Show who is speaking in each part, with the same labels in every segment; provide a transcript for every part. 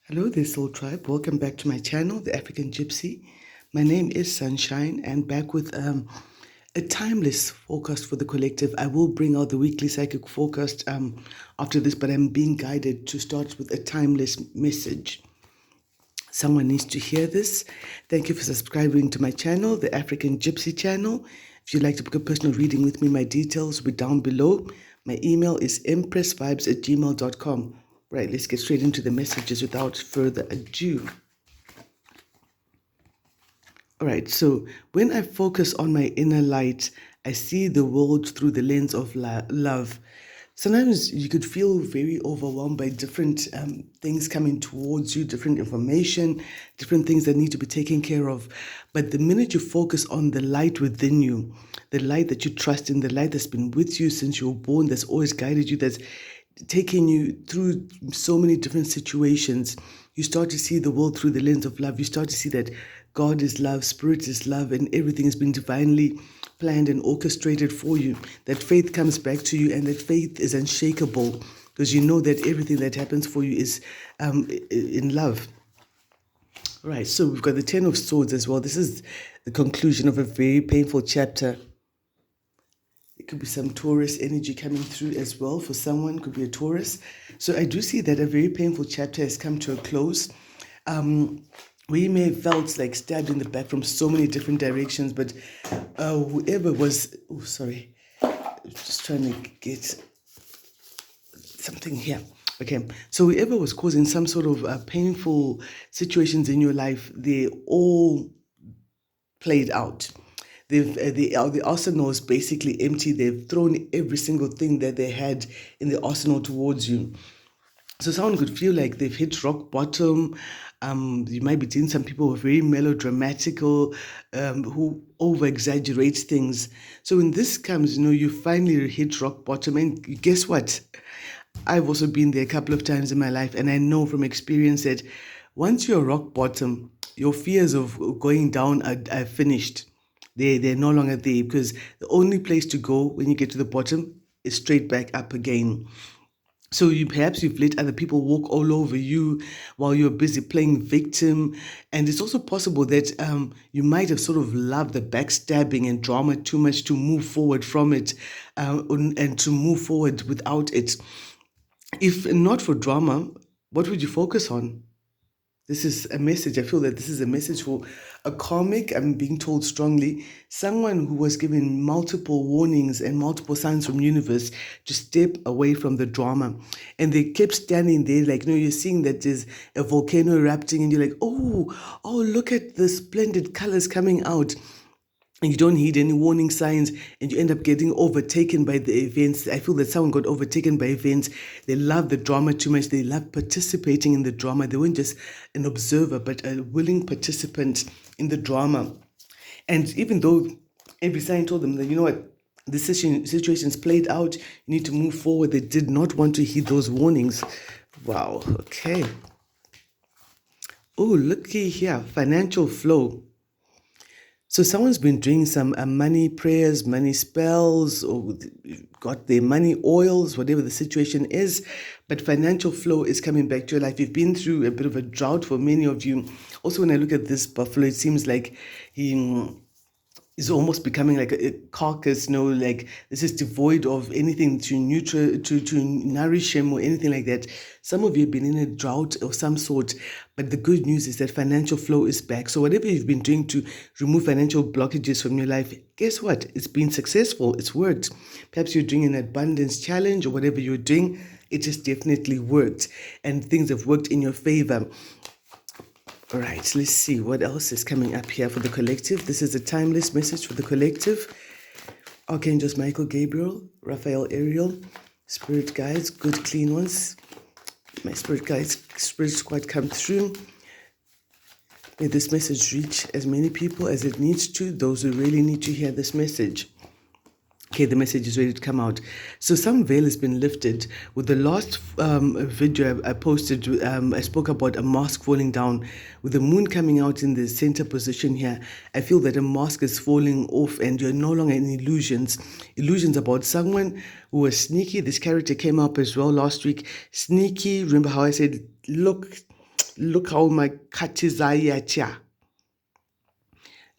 Speaker 1: Hello there, Soul Tribe. Welcome back to my channel, The African Gypsy. My name is Sunshine, and back with a timeless forecast for the collective. I will bring out the weekly psychic forecast after this, but I'm being guided to start with a timeless message. Someone needs to hear this. Thank you for subscribing to my channel, The African Gypsy channel. If you'd like to book a personal reading with me, my details will be down below. My email is empressvibes@gmail.com. Right, let's get straight into the messages without further ado. All right, so when I focus on my inner light, I see the world through the lens of love. Sometimes you could feel very overwhelmed by different things coming towards you, different information, different things that need to be taken care of. But the minute you focus on the light within you, the light that you trust in, the light that's been with you since you were born, that's always guided you, that's taking you through so many different situations, you start to see the world through the lens of love. You start to see that God is love, Spirit is love, and everything has been divinely planned and orchestrated for you. That faith comes back to you, and that faith is unshakable because you know that everything that happens for you is in love. Right, so we've got the Ten of Swords as well. This is the conclusion of a very painful chapter. It could be some Taurus energy coming through as well for someone, could be a Taurus. So I do see that a very painful chapter has come to a close. We may have felt like stabbed in the back from so many different directions, but whoever was, just trying to get something here. Okay, so whoever was causing some sort of painful situations in your life, they all played out. The arsenal is basically empty. They've thrown every single thing that they had in the arsenal towards you. So someone could feel like they've hit rock bottom. You might be seeing some people who are very melodramatical, who over-exaggerate things. So when this comes, you finally hit rock bottom. And guess what? I've also been there a couple of times in my life, and I know from experience that once you're rock bottom, your fears of going down are finished. They're no longer there, because the only place to go when you get to the bottom is straight back up again. So perhaps you've let other people walk all over you while you're busy playing victim. And it's also possible that you might have sort of loved the backstabbing and drama too much to move forward from it and to move forward without it. If not for drama, what would you focus on? This is a message. I feel that this is a message for a karmic. I'm being told strongly. Someone who was given multiple warnings and multiple signs from universe to step away from the drama. And they kept standing there like, you're seeing that there's a volcano erupting and you're like, oh, look at the splendid colors coming out. And you don't heed any warning signs, and you end up getting overtaken by the events. I feel that someone got overtaken by events. They love the drama too much. They love participating in the drama. They weren't just an observer, but a willing participant in the drama. And even though every sign told them that, you know what, the situation's played out, you need to move forward, they did not want to heed those warnings. Wow, okay. Oh, looky here, financial flow. So someone's been doing some money prayers, money spells, or got their money oils, whatever the situation is. But financial flow is coming back to your life. You've been through a bit of a drought for many of you. Also, when I look at this buffalo, it seems like he is almost becoming like a carcass, like this is devoid of anything to nourish him or anything like that. Some of you have been in a drought of some sort, but the good news is that financial flow is back. So whatever you've been doing to remove financial blockages from your life, guess what? It's been successful. It's worked. Perhaps you're doing an abundance challenge or whatever you're doing, it just definitely worked, and things have worked in your favor. All right, let's see what else is coming up here for the collective. This is a timeless message for the collective. Archangels Michael, Gabriel, Raphael, Ariel, spirit guides, good clean ones. My spirit guides, spirit squad come through. May this message reach as many people as it needs to, those who really need to hear this message. Okay, the message is ready to come out. So some veil has been lifted. With the last video I posted, I spoke about a mask falling down. With the moon coming out in the center position here, I feel that a mask is falling off and you're no longer in illusions. Illusions about someone who was sneaky. This character came up as well last week. Sneaky. Remember how I said, look, look how my cat is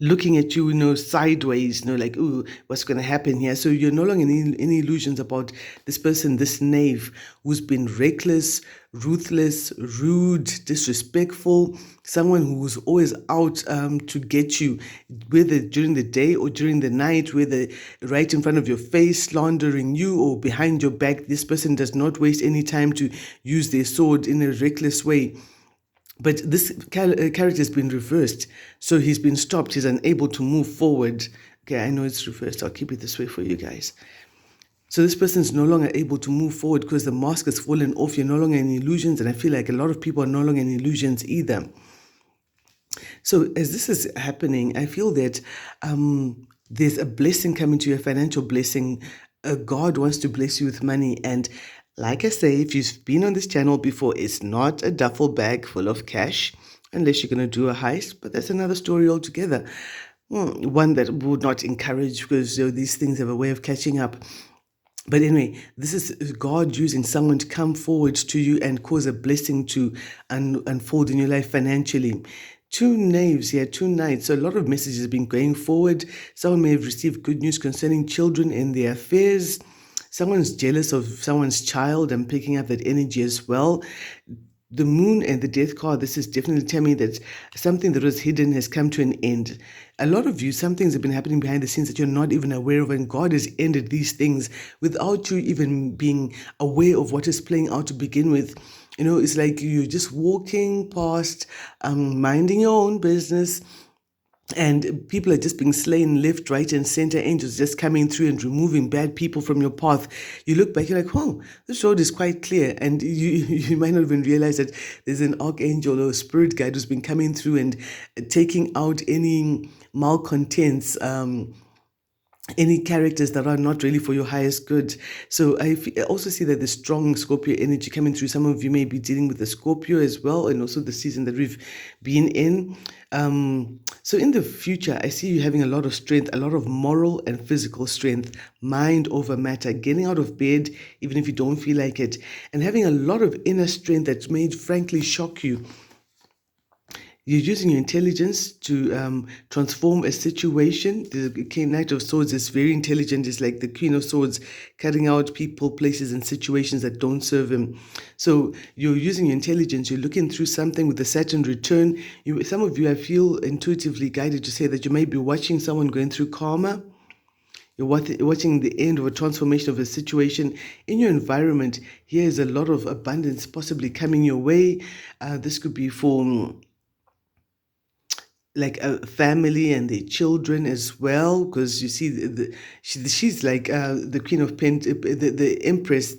Speaker 1: looking at you, sideways, like, ooh, what's going to happen here? So you're no longer in any illusions about this person, this knave who's been reckless, ruthless, rude, disrespectful, someone who's always out to get you, whether during the day or during the night, whether right in front of your face, slandering you, or behind your back. This person does not waste any time to use their sword in a reckless way. But this character has been reversed. So he's been stopped. He's unable to move forward. Okay, I know it's reversed. I'll keep it this way for you guys. So this person is no longer able to move forward because the mask has fallen off. You're no longer in illusions. And I feel like a lot of people are no longer in illusions either. So as this is happening, I feel that there's a blessing coming to you, a financial blessing. God wants to bless you with money. And like I say, if you've been on this channel before, it's not a duffel bag full of cash, unless you're going to do a heist. But that's another story altogether. One that would not encourage, because these things have a way of catching up. But anyway, this is God using someone to come forward to you and cause a blessing to unfold in your life financially. Two knaves here, two knights. So a lot of messages have been going forward. Someone may have received good news concerning children and their affairs. Someone's jealous of someone's child. I'm picking up that energy as well. The moon and the death card, this is definitely telling me that something that was hidden has come to an end. A lot of you, some things have been happening behind the scenes that you're not even aware of, and God has ended these things without you even being aware of what is playing out to begin with. It's like you're just walking past, minding your own business, and people are just being slain left, right, and center. Angels just coming through and removing bad people from your path. You look back, you're like, oh, this road is quite clear. And you might not even realize that there's an archangel or a spirit guide who's been coming through and taking out any malcontents, any characters that are not really for your highest good. So I also see that the strong Scorpio energy coming through. Some of you may be dealing with the Scorpio as well, and also the season that we've been in. So in the future, I see you having a lot of strength, a lot of moral and physical strength, mind over matter, getting out of bed, even if you don't feel like it, and having a lot of inner strength that may frankly shock you. You're using your intelligence to transform a situation. The Knight of Swords is very intelligent. It's like the Queen of Swords, cutting out people, places, and situations that don't serve him. So you're using your intelligence. You're looking through something with the Saturn return. Some of you, I feel intuitively guided to say that you may be watching someone going through karma. You're watching the end of a transformation of a situation in your environment. Here is a lot of abundance possibly coming your way. This could be for like a family and their children as well, because you see she's like the Queen of the Empress,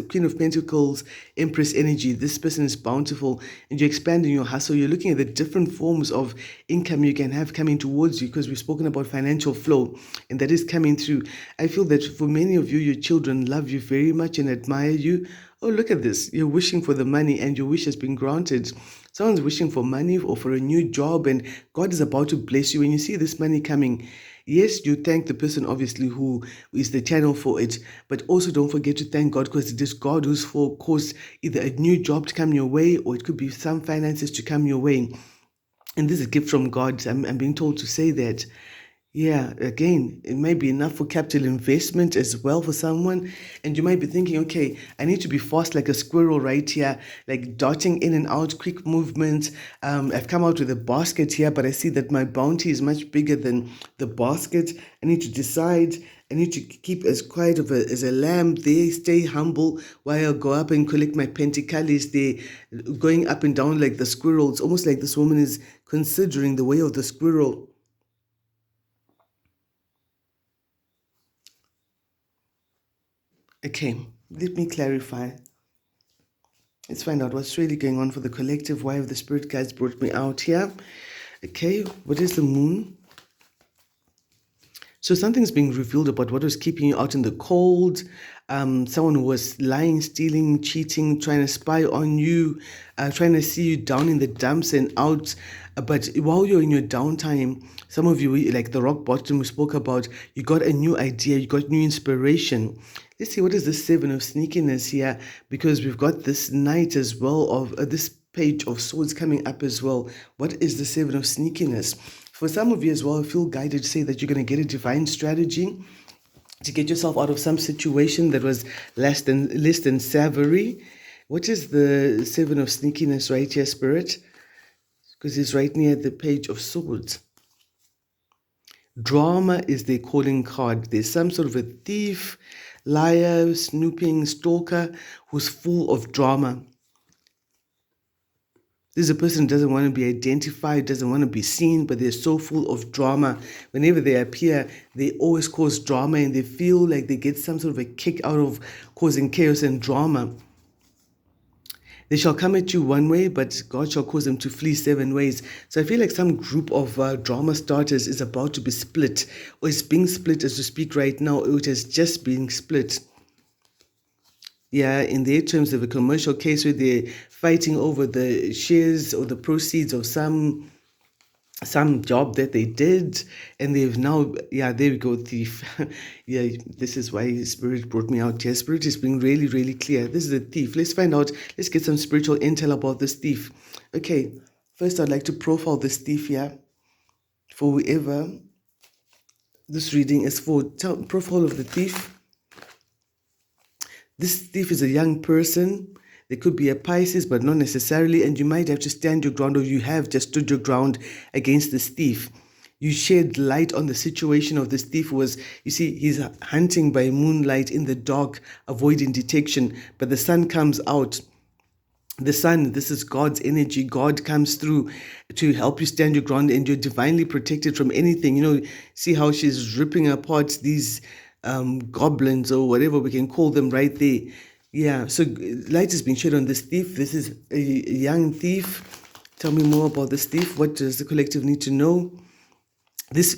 Speaker 1: Queen of Pentacles, Empress energy. This person is bountiful, and you're expanding your hustle. You're looking at the different forms of income you can have coming towards you, because we've spoken about financial flow, and that is coming through. I feel that for many of you, your children love you very much and admire you. Oh, look at this. You're wishing for the money and your wish has been granted. Someone's wishing for money or for a new job, and God is about to bless you. When you see this money coming, yes, you thank the person, obviously, who is the channel for it, but also don't forget to thank God, because it is God who's caused either a new job to come your way, or it could be some finances to come your way. And this is a gift from God. I'm being told to say that. Yeah, again, it might be enough for capital investment as well for someone. And you might be thinking, okay, I need to be fast like a squirrel right here, like darting in and out, quick movement. I've come out with a basket here, but I see that my bounty is much bigger than the basket. I need to decide. I need to keep as quiet as a lamb there, stay humble while I go up and collect my pentacles. They're going up and down like the squirrel. It's almost like this woman is considering the way of the squirrel. Okay, let me clarify. Let's find out what's really going on for the collective. Why have the spirit guides brought me out here? Okay, what is the moon? So something's being revealed about what was keeping you out in the cold. Someone who was lying, stealing, cheating, trying to spy on you, trying to see you down in the dumps and out. But while you're in your downtime, some of you, like the rock bottom we spoke about, you got a new idea, you got new inspiration. Let's see, what is the 7 of sneakiness here? Because we've got this knight as well of this Page of Swords coming up as well. What is the Seven of Sneakiness? For some of you as well, I feel guided to say that you're going to get a divine strategy to get yourself out of some situation that was less than savory. What is the Seven of Sneakiness right here, Spirit? Because it's right near the Page of Swords. Drama is their calling card. There's some sort of a thief, liar, snooping, stalker who's full of drama. This is a person who doesn't want to be identified, doesn't want to be seen, but they're so full of drama. Whenever they appear, they always cause drama, and they feel like they get some sort of a kick out of causing chaos and drama. They shall come at you one way, but God shall cause them to flee 7 ways. So I feel like some group of drama starters is about to be split, or is being split as we speak right now, or it has just been split. Yeah, in their terms of a commercial case where they're fighting over the shares or the proceeds of some job that they did, and they've now, yeah, there we go, thief. Yeah, this is why Spirit brought me out here. Spirit is being really, really clear. This is a thief. Let's find out, let's get some spiritual intel about this thief. Okay, first I'd like to profile this thief here for whoever this reading is for. Profile of the thief. This thief is a young person. There could be a Pisces, but not necessarily. And you might have to stand your ground, or you have just stood your ground against this thief. You shed light on the situation of this thief. Was, you see, he's hunting by moonlight in the dark, avoiding detection. But the sun comes out. The sun, this is God's energy. God comes through to help you stand your ground, and you're divinely protected from anything. You know, see how she's ripping apart these goblins, or whatever we can call them, right there. Yeah, so light has been shed on this thief. This is a young thief. Tell me more about this thief. What does the collective need to know? This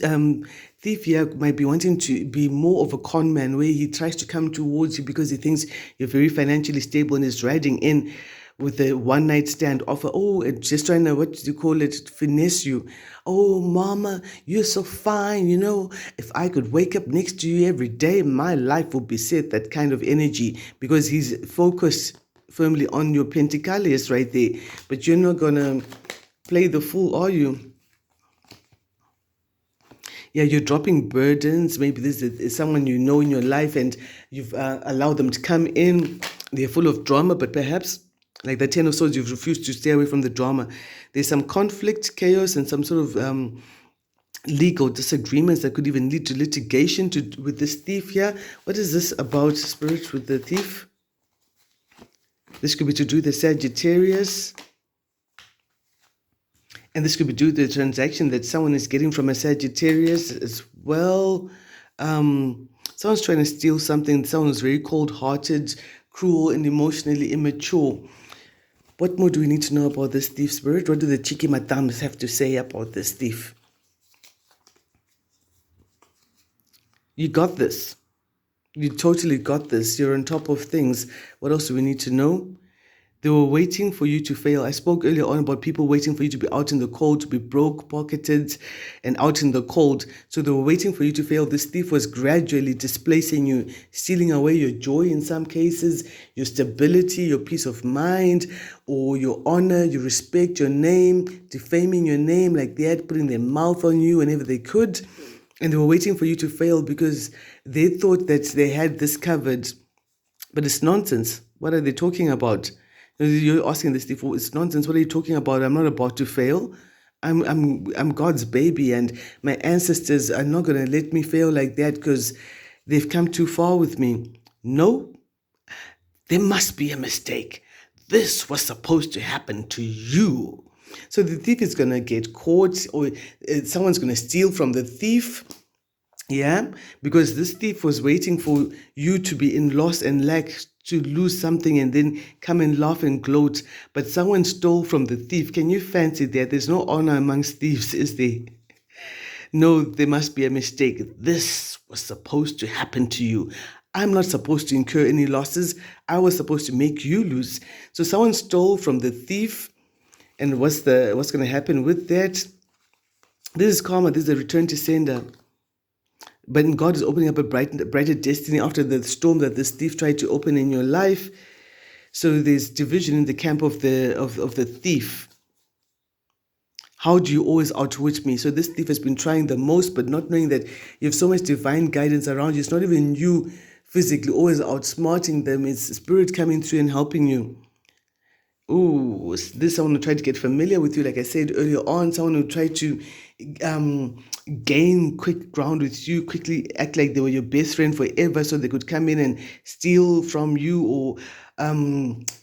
Speaker 1: thief here might be wanting to be more of a con man, where he tries to come towards you because he thinks you're very financially stable, and is riding in with a one-night stand offer. Oh, and just trying to, what do you call it, finesse you. Oh, mama, you're so fine. You know, if I could wake up next to you every day, my life would be set. That kind of energy, because he's focused firmly on your pentacles right there. But you're not going to play the fool, are you? Yeah, you're dropping burdens. Maybe this is someone you know in your life, and you've allowed them to come in. They're full of drama, but perhaps, like the Ten of Swords, you've refused to stay away from the drama. There's some conflict, chaos, and some sort of legal disagreements that could even lead to litigation with this thief here. What is this about, Spirit, with the thief? This could be to do with the Sagittarius. And this could be due to the transaction that someone is getting from a Sagittarius as well. Someone's trying to steal something. Someone who's very cold-hearted, cruel, and emotionally immature. What more do we need to know about this thief, Spirit? What do the cheeky madams have to say about this thief? You got this. You totally got this. You're on top of things. What else do we need to know? They were waiting for you to fail. I spoke earlier on about people waiting for you to be out in the cold, to be broke, pocketed, and out in the cold. So they were waiting for you to fail. This thief was gradually displacing you, stealing away your joy in some cases, your stability, your peace of mind, or your honor, your respect, your name, defaming your name like that, putting their mouth on you whenever they could. And they were waiting for you to fail because they thought that they had this covered. But it's nonsense. What are they talking about? You're asking this thief, it's nonsense. What are you talking about? I'm not about to fail. I'm God's baby, and my ancestors are not going to let me fail like that because they've come too far with me. No, there must be a mistake. This was supposed to happen to you. So the thief is going to get caught, or someone's going to steal from the thief. Yeah, because this thief was waiting for you to be in loss and lack, to lose something and then come and laugh and gloat. But someone stole from the thief. Can you fancy that? There's no honor amongst thieves, is there? No, there must be a mistake. This was supposed to happen to you. I'm not supposed to incur any losses. I was supposed to make you lose. So someone stole from the thief. And what's going to happen with that? This is karma. This is a return to sender. But God is opening up a brighter destiny after the storm that this thief tried to open in your life. So there's division in the camp of the thief. How do you always outwit me? So this thief has been trying the most, but not knowing that you have so much divine guidance around you. It's not even you physically always outsmarting them. It's spirit coming through and helping you. Oh, this someone who tried to get familiar with you, like I said earlier on, someone who tried to gain quick ground with you, quickly act like they were your best friend forever so they could come in and steal from you or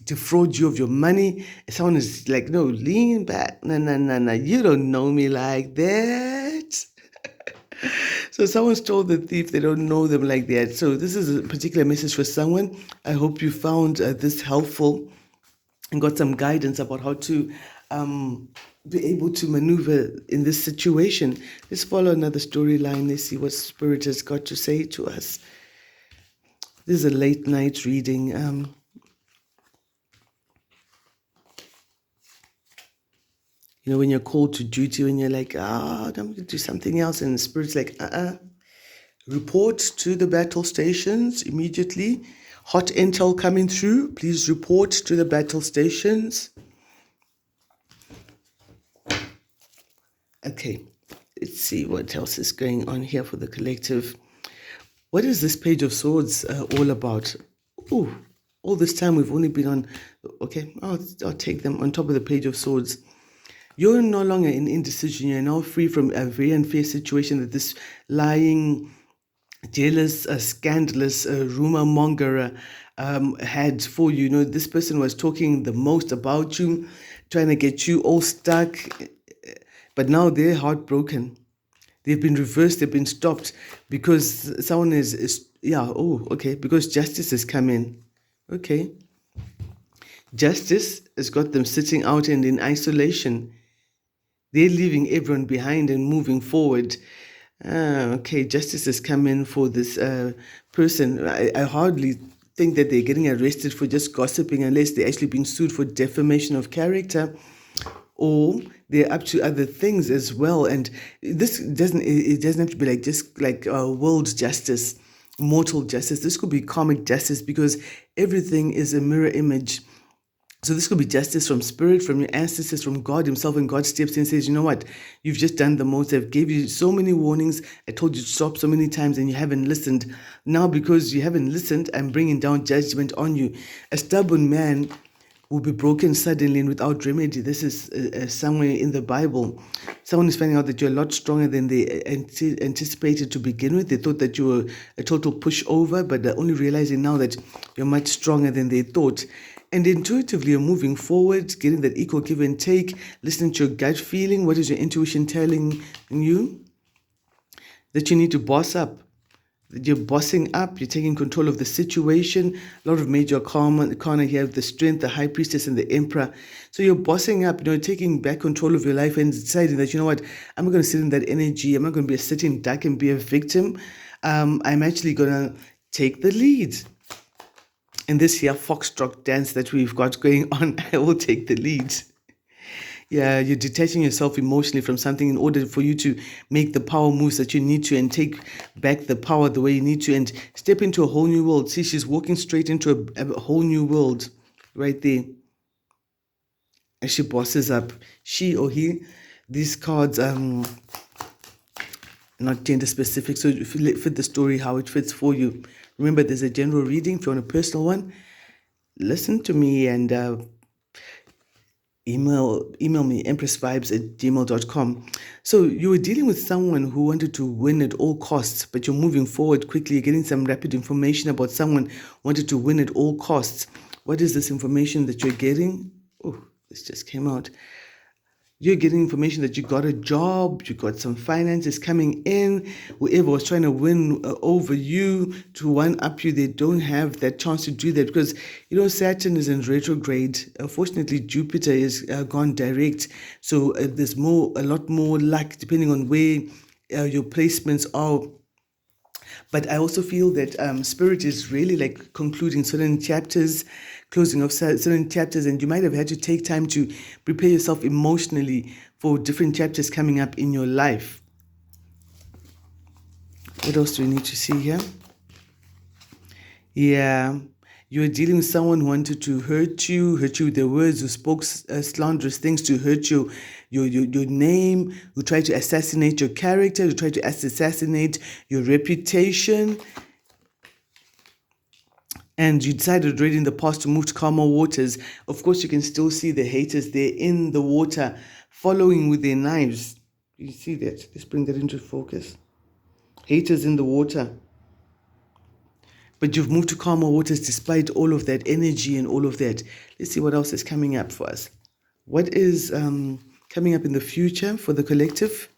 Speaker 1: defraud you of your money. Someone is like, no, lean back. No, no, no, no, you don't know me like that. So someone's told the thief they don't know them like that. So this is a particular message for someone. I hope you found this helpful and got some guidance about how to be able to maneuver in this situation. Let's follow another storyline. Let's see what Spirit has got to say to us. This is a late night reading. When you're called to duty, when you're like, I'm going to do something else, and the Spirit's like, report to the battle stations immediately. Hot intel coming through. Please report to the battle stations. Okay, let's see what else is going on here for the collective. What is this Page of Swords all about? Ooh, all this time we've only been on... Okay, I'll take them on top of the Page of Swords. You're no longer in indecision. You're now free from a very unfair situation that this lying, jealous, scandalous rumor monger had for you. This person was talking the most about you, trying to get you all stuck, but now they're heartbroken. They've been reversed, they've been stopped because someone because justice has come in. Okay. Justice has got them sitting out and in isolation. They're leaving everyone behind and moving forward. Okay, justice has come in for this person. I hardly think that they're getting arrested for just gossiping unless they're actually being sued for defamation of character, or they're up to other things as well. And this doesn't have to be just like world justice, mortal justice. This could be karmic justice because everything is a mirror image. So this could be justice from spirit, from your ancestors, from God himself, and God steps in and says, you know what, you've just done the most. I've gave you so many warnings. I told you to stop so many times and you haven't listened. Now because you haven't listened, I'm bringing down judgment on you. A stubborn man will be broken suddenly and without remedy. This is somewhere in the Bible. Someone is finding out that you're a lot stronger than they anticipated to begin with. They thought that you were a total pushover, but they're only realizing now that you're much stronger than they thought. And intuitively, you're moving forward, getting that equal give and take, listening to your gut feeling. What is your intuition telling you? That you need to boss up. That you're bossing up, you're taking control of the situation. A lot of major arcana here, the strength, the high priestess, and the emperor. So you're bossing up, taking back control of your life and deciding that, you know what, I'm not going to sit in that energy. I'm not going to be a sitting duck and be a victim. I'm actually going to take the lead. In this here foxtrot dance that we've got going on, I will take the lead. Yeah, you're detaching yourself emotionally from something in order for you to make the power moves that you need to and take back the power the way you need to and step into a whole new world. See, she's walking straight into a whole new world right there. And she bosses up. She or he, these cards, not gender specific, so if you fit the story how it fits for you. Remember, there's a general reading. If you want a personal one, listen to me and email me empressvibes@gmail.com. So you were dealing with someone who wanted to win at all costs, but you're moving forward quickly. You're getting some rapid information about someone who wanted to win at all costs. What is this information that you're getting? Oh, this just came out. You're getting information that you got a job, you got some finances coming in. Whoever was trying to win over you, to one up you, they don't have that chance to do that because, Saturn is in retrograde. Unfortunately, Jupiter is gone direct. So there's a lot more luck depending on where your placements are. But I also feel that Spirit is really like concluding certain chapters, closing off certain chapters, and you might have had to take time to prepare yourself emotionally for different chapters coming up in your life. What else do we need to see here? Yeah, You're dealing with someone who wanted to hurt you with their words, who spoke slanderous things to hurt your name, who tried to assassinate your character, who tried to assassinate your reputation. And you decided already in the past to move to calmer waters. Of course, you can still see the haters there in the water, following with their knives. You see that? Let's bring that into focus. Haters in the water. But you've moved to calmer waters despite all of that energy and all of that. Let's see what else is coming up for us. What is coming up in the future for the collective?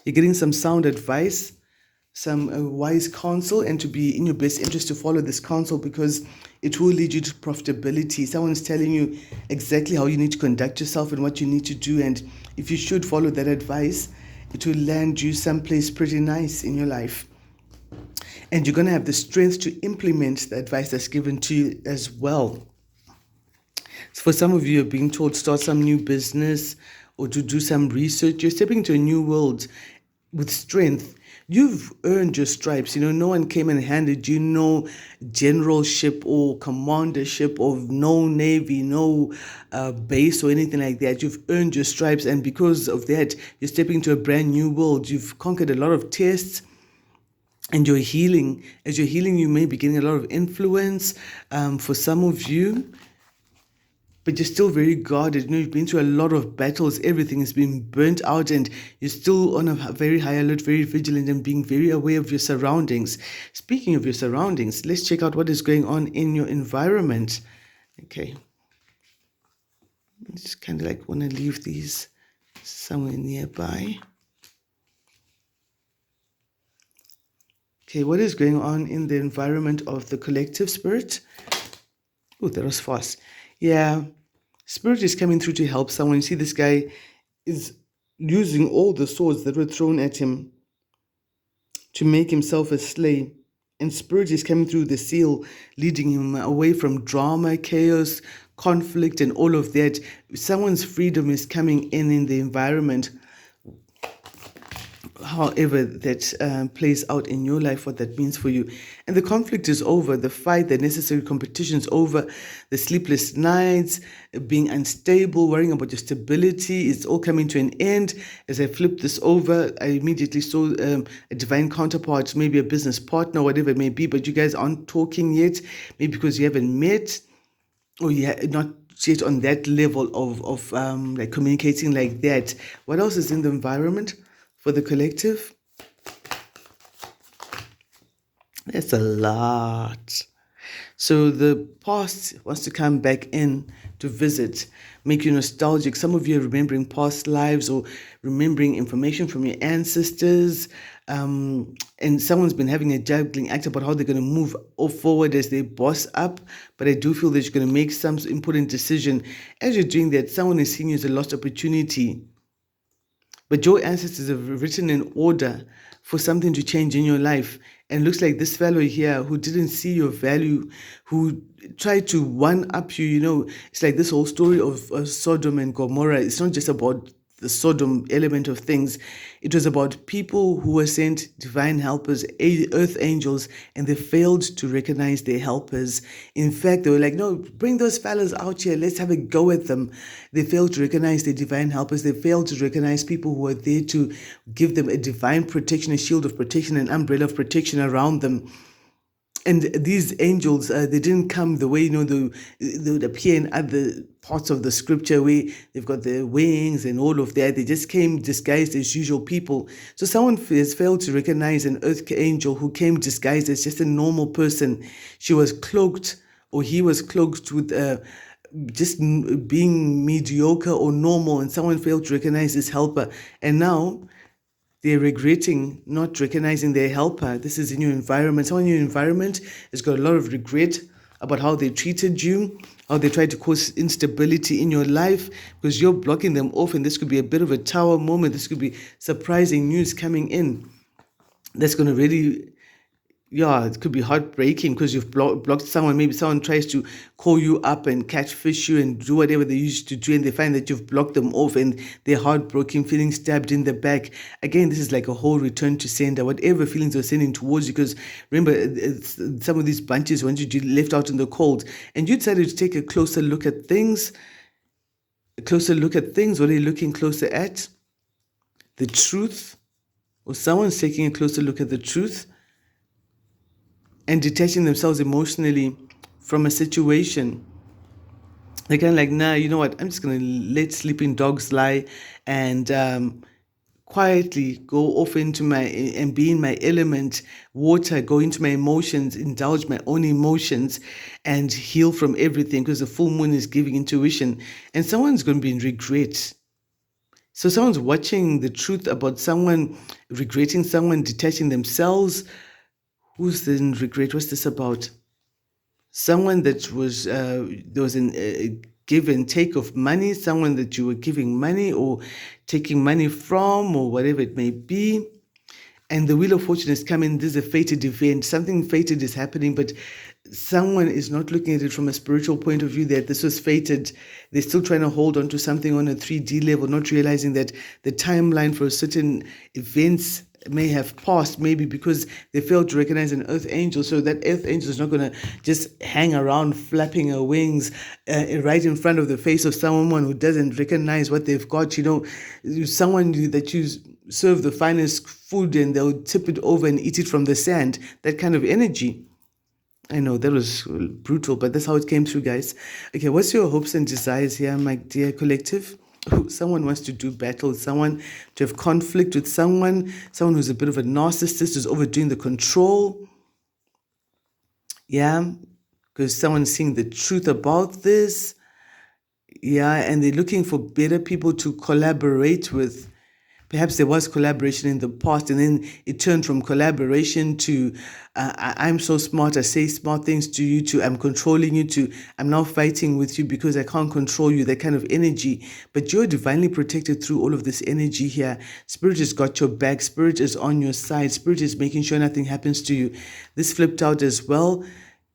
Speaker 1: You're getting some sound advice, some wise counsel, and to be in your best interest to follow this counsel, because it will lead you to profitability. Someone's telling you exactly how you need to conduct yourself and what you need to do. And if you should follow that advice, it will land you someplace pretty nice in your life. And you're going to have the strength to implement the advice that's given to you as well. So for some of you, you're being told to start some new business or to do some research. You're stepping into a new world with strength. You've earned your stripes. No one came and handed you no generalship or commandership of no navy, no base or anything like that. You've earned your stripes. And because of that, you're stepping into a brand new world. You've conquered a lot of tests. And you're healing. As you're healing, you may be getting a lot of influence for some of you, but you're still very guarded. You've been through a lot of battles. Everything has been burnt out, and you're still on a very high alert, very vigilant, and being very aware of your surroundings. Speaking of your surroundings, let's check out what is going on in your environment. Okay. I just kind of like want to leave these somewhere nearby. Okay, what is going on in the environment of the collective spirit? Oh, that was fast. Yeah, spirit is coming through to help someone. You see, this guy is using all the swords that were thrown at him to make himself a slave. And spirit is coming through the seal, leading him away from drama, chaos, conflict, and all of that. Someone's freedom is coming in the environment. However that plays out in your life, what that means for you. And the conflict is over. The fight, the necessary competition is over. The sleepless nights, being unstable, worrying about your stability, it's all coming to an end. As I flipped this over, I immediately saw a divine counterpart, maybe a business partner, whatever it may be, but you guys aren't talking yet, maybe because you haven't met, or you're not yet on that level of like communicating like that. What else is in the environment for the collective? That's a lot. So the past wants to come back in to visit, make you nostalgic. Some of you are remembering past lives or remembering information from your ancestors. And someone's been having a juggling act about how they're going to move forward as they boss up. But I do feel that you're going to make some important decision. As you're doing that, someone is seeing you as a lost opportunity. But your ancestors have written an order for something to change in your life. And it looks like this fellow here who didn't see your value, who tried to one-up you, it's like this whole story of Sodom and Gomorrah. It's not just about the Sodom element of things. It was about people who were sent divine helpers, earth angels, and they failed to recognize their helpers. In fact, they were like, no, bring those fellas out here. Let's have a go at them. They failed to recognize their divine helpers. They failed to recognize people who were there to give them a divine protection, a shield of protection, an umbrella of protection around them. And these angels, they didn't come the way, they would appear in other parts of the scripture where they've got their wings and all of that. They just came disguised as usual people. So someone has failed to recognize an earth angel who came disguised as just a normal person. She was cloaked, or he was cloaked with just being mediocre or normal, and someone failed to recognize his helper. And now they're regretting not recognizing their helper. This is in your environment. Someone in your environment has got a lot of regret about how they treated you, how they tried to cause instability in your life, because you're blocking them off. And this could be a bit of a tower moment. This could be surprising news coming in that's going to really yeah, it could be heartbreaking because you've blocked someone. Maybe someone tries to call you up and catfish you and do whatever they used to do, and they find that you've blocked them off and they're heartbroken, feeling stabbed in the back. Again, this is like a whole return to sender, whatever feelings they're sending towards you. Because remember, some of these bunches wanted you left out in the cold, and you decided to take a closer look at things. A closer look at things. What are you looking closer at? The truth, or someone's taking a closer look at the truth and detaching themselves emotionally from a situation. They're kind of like, nah, you know what? I'm just going to let sleeping dogs lie and quietly go off into my and be in my element, water, go into my emotions, indulge my own emotions and heal from everything because the full moon is giving intuition. And someone's going to be in regret. So someone's watching the truth about someone regretting someone, detaching themselves. Who's in regret? What's this about? Someone that was there was a give and take of money, someone that you were giving money or taking money from, or whatever it may be. And the Wheel of Fortune is coming. This is a fated event. Something fated is happening, but someone is not looking at it from a spiritual point of view that this was fated. They're still trying to hold on to something on a 3D level, not realizing that the timeline for certain events may have passed, maybe because they failed to recognize an earth angel. So that earth angel is not going to just hang around flapping her wings right in front of the face of someone who doesn't recognize what they've got. Someone that you serve the finest food and they'll tip it over and eat it from the sand. That kind of energy. I know that was brutal, but that's how it came through, guys. Okay, what's your hopes and desires here, my dear collective? Someone wants to do battle, someone to have conflict with someone who's a bit of a narcissist, who's overdoing the control. Yeah, because someone's seeing the truth about this. Yeah, and they're looking for better people to collaborate with. Perhaps there was collaboration in the past, and then it turned from collaboration to I'm so smart, I say smart things to you, to I'm controlling you, to I'm now fighting with you because I can't control you, that kind of energy. But you're divinely protected through all of this energy here. Spirit has got your back. Spirit is on your side. Spirit is making sure nothing happens to you. This flipped out as well.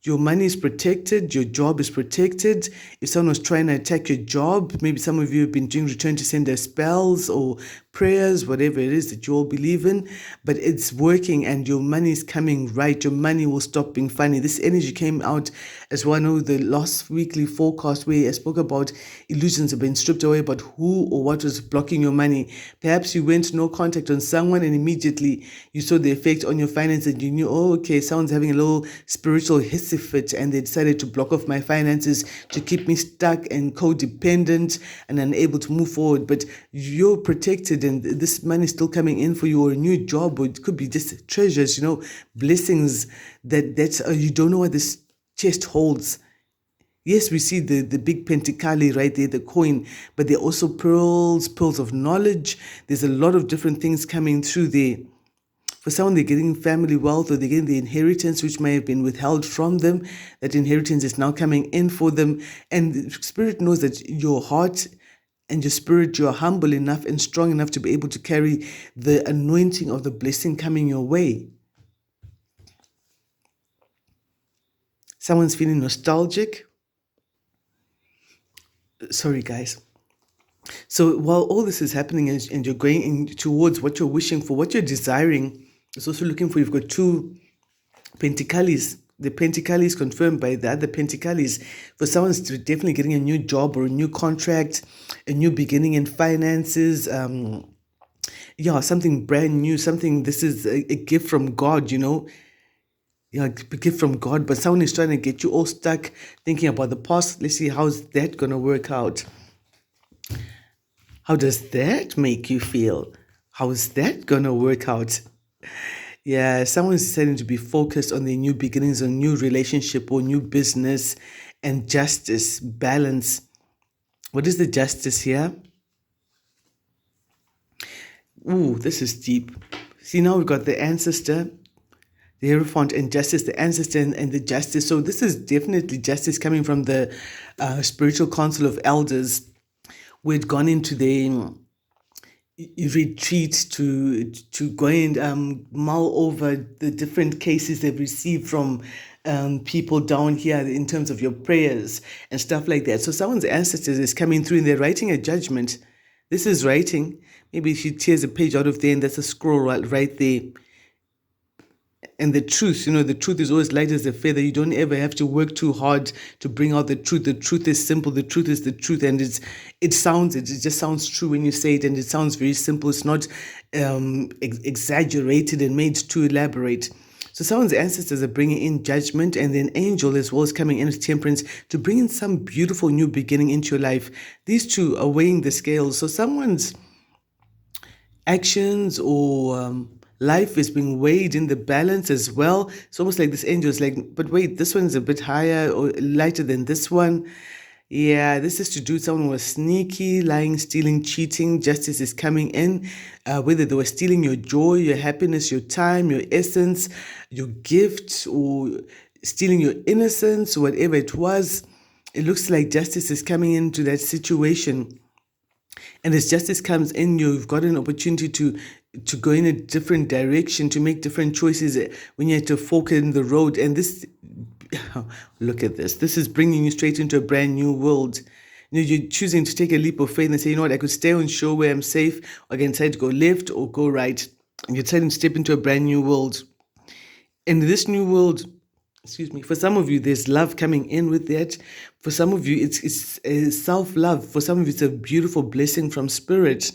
Speaker 1: Your money is protected, your job is protected. If someone was trying to attack your job, maybe some of you have been doing return to sender spells or prayers, whatever it is that you all believe in, but it's working and your money is coming right. Your money will stop being funny. This energy came out as one of the last weekly forecast where I spoke about illusions have been stripped away about who or what was blocking your money. Perhaps you went no contact on someone and immediately you saw the effect on your finances and you knew, oh, okay, someone's having a little spiritual hissy fit and they decided to block off my finances to keep me stuck and codependent and unable to move forward. But you're protected and this money is still coming in for you, or a new job, or it could be just treasures, blessings that you don't know what this chest holds. Yes, we see the big penticali right there, the coin, but there are also pearls of knowledge. There's a lot of different things coming through there. For someone, they're getting family wealth or they're getting the inheritance which may have been withheld from them. That inheritance is now coming in for them. And Spirit knows that your heart and your spirit, you're humble enough and strong enough to be able to carry the anointing of the blessing coming your way. Someone's feeling nostalgic. Sorry, guys. So while all this is happening and you're going towards what you're wishing for, what you're desiring, it's also looking for, you've got two Pentacalis. The Pentacalis confirmed by the other Pentacalis. For someone's definitely getting a new job or a new contract, a new beginning in finances, something brand new, something, this is a gift from God, a gift from God, but someone is trying to get you all stuck thinking about the past. Let's see, how's that going to work out? How does that make you feel? How is that going to work out? Yeah, someone's deciding to be focused on their new beginnings, a new relationship or new business, and justice, balance. What is the justice here? Ooh, this is deep. See, now we've got the ancestor, the Hierophant, and justice, the ancestor and the justice. So this is definitely justice coming from the spiritual council of elders. We'd gone into the retreat to go and mull over the different cases they've received from people down here in terms of your prayers and stuff like that. So someone's ancestors is coming through and they're writing a judgment. This is writing. Maybe she tears a page out of there and that's a scroll right there. And the truth, the truth is always light as a feather. You don't ever have to work too hard to bring out the truth. The truth is simple. The truth is the truth, and it just sounds true when you say it, and it sounds very simple. It's not exaggerated and made too elaborate. So someone's ancestors are bringing in judgment, and then angel as well is coming in as temperance to bring in some beautiful new beginning into your life. These two are weighing the scales. So someone's actions or life is being weighed in the balance as well. It's almost like this angel is like, but wait, this one is a bit higher or lighter than this one. Yeah, this is to do with someone who was sneaky, lying, stealing, cheating. Justice is coming in. Whether they were stealing your joy, your happiness, your time, your essence, your gift, or stealing your innocence, whatever it was, it looks like justice is coming into that situation. And as justice comes in, you've got an opportunity to go in a different direction, to make different choices when you have to fork in the road. And this, look at this. This is bringing you straight into a brand new world. You're choosing to take a leap of faith and say, you know what, I could stay on shore where I'm safe, or I can decide to go left or go right. And you're deciding to step into a brand new world. In this new world, excuse me, for some of you, there's love coming in with that. For some of you, it's self-love. For some of you, it's a beautiful blessing from spirit.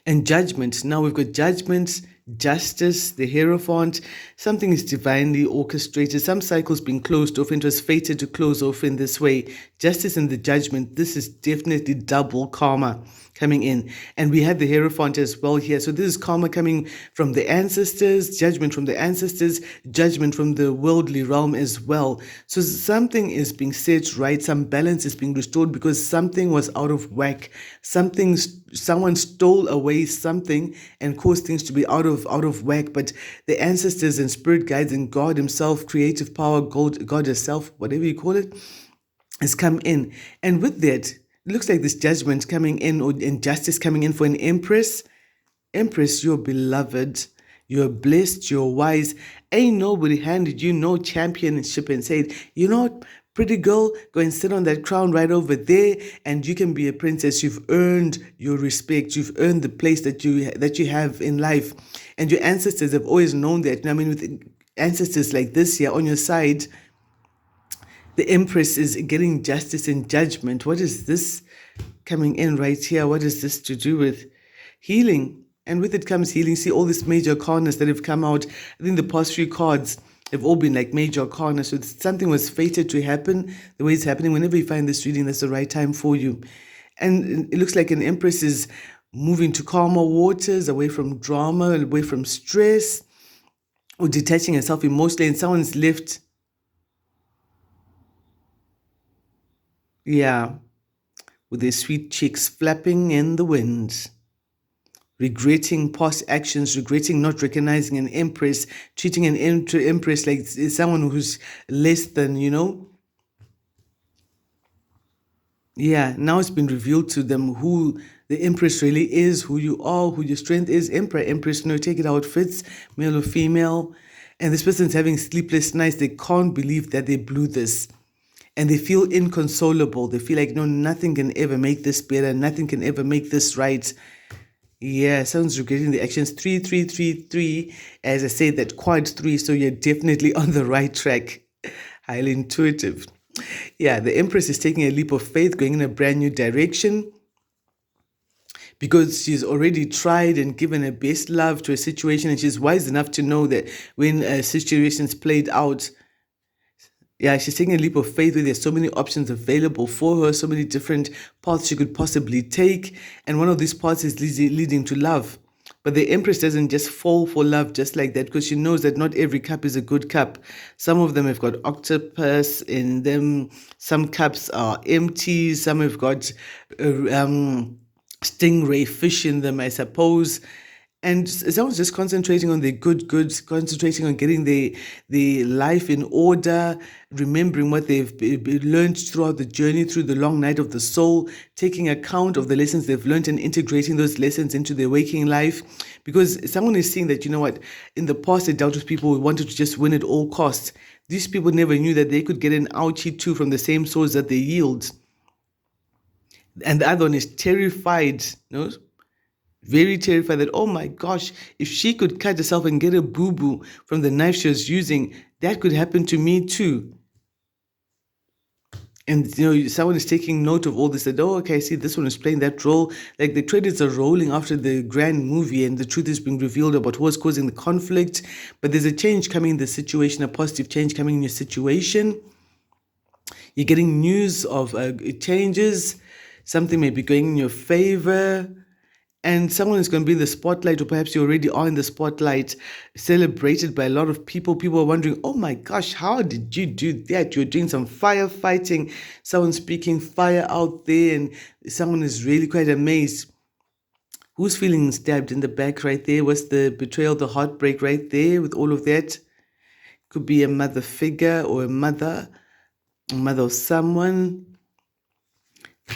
Speaker 1: And judgment. Now we've got judgment, justice, the Hierophant. Something is divinely orchestrated. Some cycles being closed off, and it was fated to close off in this way. Justice and the judgment. This is definitely double karma coming in. And we had the Hierophant as well here. So this is karma coming from the ancestors, judgment from the ancestors, judgment from the worldly realm as well. So something is being set right, some balance is being restored because something was out of whack. Someone stole away something and caused things to be out of whack. But the ancestors and spirit guides and God himself, creative power, God herself, whatever you call it, has come in. And with that, it looks like this judgment coming in or injustice coming in for an empress. Empress, you're beloved, you're blessed, you're wise. Ain't nobody handed you no championship and said, you know what, pretty girl, go and sit on that crown right over there and you can be a princess. You've earned your respect. You've earned the place that you have in life. And your ancestors have always known that. I mean, with ancestors like this here on your side, the Empress is getting justice and judgment. What is this coming in right here? What is this to do with healing? And with it comes healing. See all these major arcanas that have come out. I think the past few cards have all been like major arcana. So something was fated to happen the way it's happening. Whenever you find this reading, that's the right time for you. And it looks like an Empress is moving to calmer waters, away from drama, away from stress, or detaching herself emotionally. And someone's left. Yeah, with their sweet cheeks flapping in the wind, regretting past actions, regretting not recognizing an empress, treating an empress like someone who's less than, Yeah, now it's been revealed to them who the empress really is, who you are, who your strength is. Emperor, empress, take it how it fits, male or female. And this person's having sleepless nights. They can't believe that they blew this. And they feel inconsolable. They feel like, no, nothing can ever make this better. Nothing can ever make this right. Yeah, sounds regretting the actions. 3, 3, 3, 3. As I say, that quad 3, so you're definitely on the right track. Highly intuitive. Yeah, the Empress is taking a leap of faith, going in a brand new direction, because she's already tried and given her best love to a situation, and she's wise enough to know that when a situation's played out, yeah, she's taking a leap of faith where there's so many options available for her, so many different paths she could possibly take. And one of these paths is leading to love. But the Empress doesn't just fall for love just like that, because she knows that not every cup is a good cup. Some of them have got octopus in them. Some cups are empty. Some have got stingray fish in them, I suppose. and someone's just concentrating on their goods, concentrating on getting their life in order, remembering what they've learned throughout the journey, through the long night of the soul, taking account of the lessons they've learned and integrating those lessons into their waking life. Because someone is seeing that, you know what, in the past they dealt with people who wanted to just win at all costs. These people never knew that they could get an ouchie too from the same source that they yield. And the other one is terrified, very terrified that, oh my gosh, if she could cut herself and get a boo-boo from the knife she was using, that could happen to me too. And someone is taking note of all this, that, oh, okay, I see this one is playing that role. Like the credits are rolling after the grand movie and the truth is being revealed about who was causing the conflict. But there's a change coming in the situation, a positive change coming in your situation. You're getting news of changes. Something may be going in your favor. And someone is going to be in the spotlight, or perhaps you already are in the spotlight, celebrated by a lot of people. People are wondering, oh my gosh, how did you do that? You're doing some firefighting, someone speaking fire out there, and someone is really quite amazed. Who's feeling stabbed in the back right there? What's the betrayal, the heartbreak right there with all of that? Could be a mother figure or a mother of someone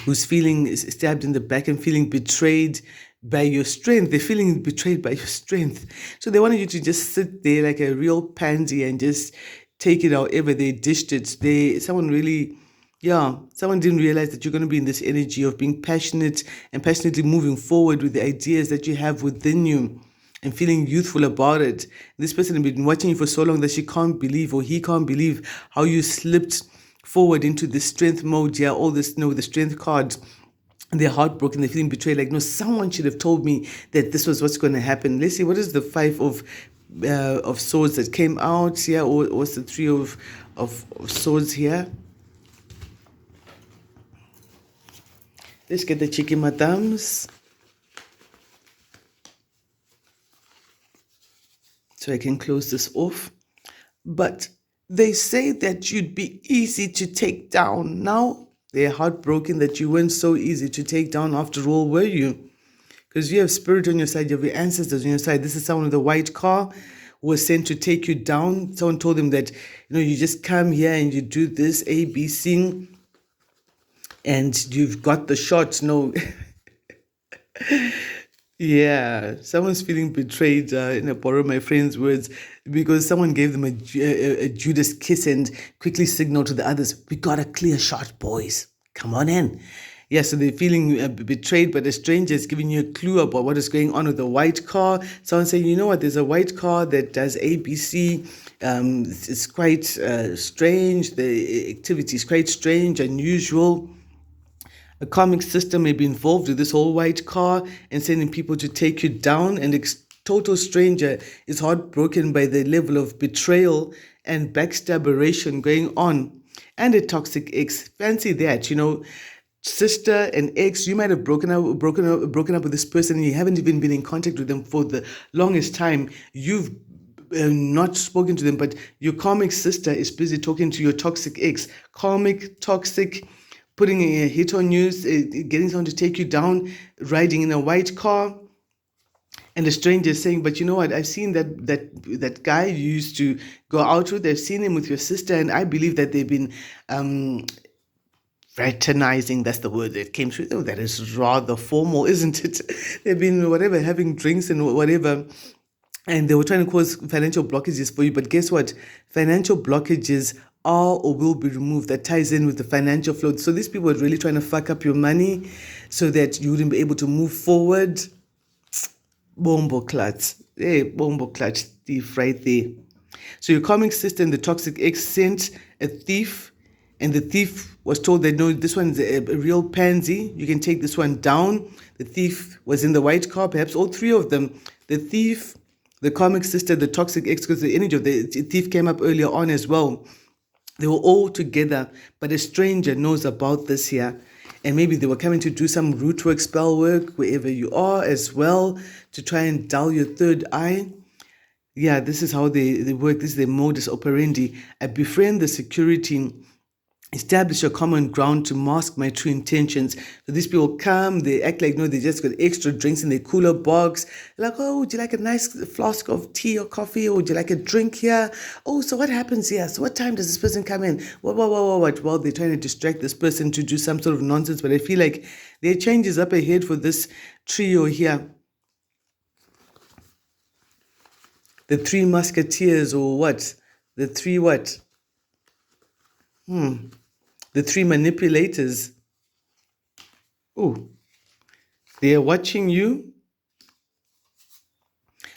Speaker 1: who's feeling stabbed in the back and feeling betrayed by your strength. They're feeling betrayed by your strength. So they wanted you to just sit there like a real pansy and just take it however they dished it. Someone didn't realize that you're going to be in this energy of being passionate and passionately moving forward with the ideas that you have within you and feeling youthful about it. This person has been watching you for so long that she can't believe, or he can't believe, how you slipped forward into the strength mode. Yeah, all this, the strength cards. And they're heartbroken, they're feeling betrayed. Like, no, someone should have told me that this was what's going to happen. Let's see, what is the 5 of swords that came out here, or what's the 3 of swords here? Let's get the cheeky madams, so I can close this off. But they say that you'd be easy to take down. Now they're heartbroken that you weren't so easy to take down after all, were you? Because you have spirit on your side, you have your ancestors on your side. This is someone with a white car who was sent to take you down. Someone told them that, you just come here and you do this A, B, C, and you've got the shot. No. Yeah, someone's feeling betrayed, borrow my friend's words, because someone gave them a Judas kiss and quickly signaled to the others, we got a clear shot, boys. Come on in. Yeah, so they're feeling betrayed, but a stranger is giving you a clue about what is going on with the white car. Someone saying, you know what, there's a white car that does ABC. It's quite strange. The activity is quite strange, unusual. A karmic system may be involved with this whole white car and sending people to take you down, and a total stranger is heartbroken by the level of betrayal and backstabberation going on. And a toxic ex, fancy that, sister and ex, you might have broken up with this person and you haven't even been in contact with them for the longest time. You've not spoken to them, but your karmic sister is busy talking to your toxic ex. Karmic, toxic, putting a hit on you, getting someone to take you down, riding in a white car, and a stranger saying, but you know what, I've seen that guy you used to go out with, I've seen him with your sister, and I believe that they've been fraternizing, that's the word that came through. Oh, that is rather formal, isn't it? They've been, having drinks and whatever, and they were trying to cause financial blockages for you, but guess what? Financial blockages are or will be removed. That ties in with the financial flow. So these people are really trying to fuck up your money so that you wouldn't be able to move forward. Bombo clutch. Hey, bombo clutch thief right there. So your karmic sister and the toxic ex sent a thief, and the thief was told that, no, this one's a real pansy. You can take this one down. The thief was in the white car, perhaps all 3 of them. The thief, the karmic sister, the toxic ex, because the energy of the thief came up earlier on as well. They were all together, but a stranger knows about this here. And maybe they were coming to do some root work, spell work, wherever you are as well, to try and dull your third eye. Yeah, this is how they work. This is their modus operandi. I befriend the security establish a common ground to mask my true intentions. So these people come, they act like, no, they just got extra drinks in their cooler box. They're like, oh, would you like a nice flask of tea or coffee? Or would you like a drink here? Oh, so what happens here? So what time does this person come in? What? Well, they're trying to distract this person to do some sort of nonsense, but I feel like there are changes up ahead for this trio here. The three musketeers, or what? The three what? The three manipulators. Oh, they are watching you.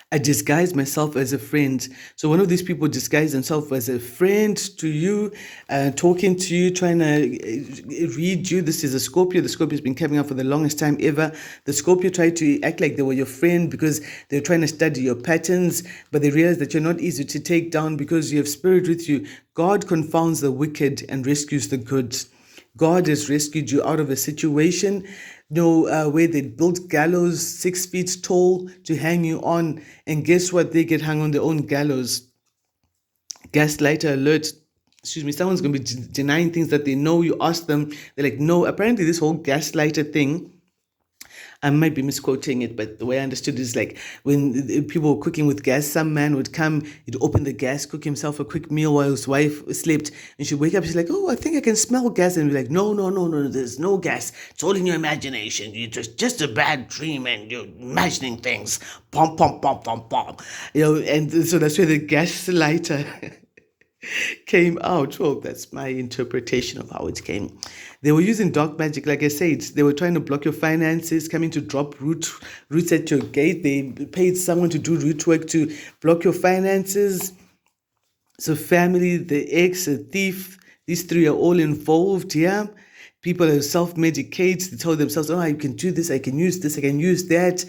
Speaker 1: I disguise myself as a friend. So one of these people disguised themselves as a friend to you, talking to you, trying to read you. This is a Scorpio. The Scorpio has been coming up for the longest time ever. The Scorpio tried to act like they were your friend because they're trying to study your patterns, but they realize that you're not easy to take down because you have spirit with you. God confounds the wicked and rescues the good. God has rescued you out of a situation, where they built gallows 6 feet tall to hang you on. And guess what? They get hung on their own gallows. Gaslighter alert. Excuse me, someone's going to be denying things that they know. You ask them, they're like, no. Apparently, this whole gaslighter thing, I might be misquoting it, but the way I understood it is like when people were cooking with gas, some man would come, he'd open the gas, cook himself a quick meal while his wife slept, and she'd wake up, she's like, oh, I think I can smell gas, and be like, no, there's no gas. It's all in your imagination. You're just a bad dream, and you're imagining things. Pom, pom, pom, pom, pom. And so that's where the gas lighter came out. Well, that's my interpretation of how it came. They were using dark magic, like I said. They were trying to block your finances, coming to drop roots at your gate. They paid someone to do root work to block your finances. So family, the ex, a thief, these three are all involved here. People are self-medicate. They tell themselves, oh, I can do this, I can use this, I can use that.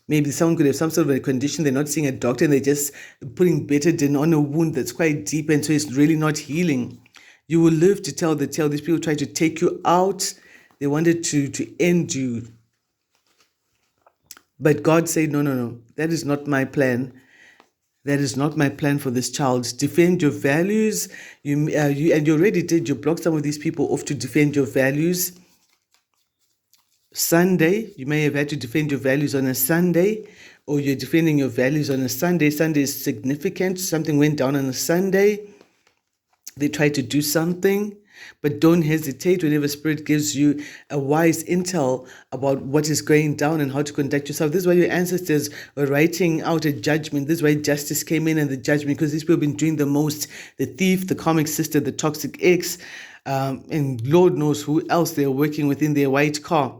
Speaker 1: Maybe someone could have some sort of a condition, they're not seeing a doctor, and they're just putting betadine on a wound that's quite deep, and so it's really not healing. You will live to tell the tale. These people try to take you out. They wanted to end you. But God said, no, that is not my plan. That is not my plan for this child. Defend your values. You already did. You blocked some of these people off to defend your values. Sunday, you may have had to defend your values on a Sunday, or you're defending your values on a Sunday. Sunday is significant. Something went down on a Sunday. They try to do something, but don't hesitate whenever Spirit gives you a wise intel about what is going down and how to conduct yourself. This is why your ancestors were writing out a judgment. This is why justice came in and the judgment, because these people have been doing the most. The thief, the karmic sister, the toxic ex, and Lord knows who else they're working with in their white car.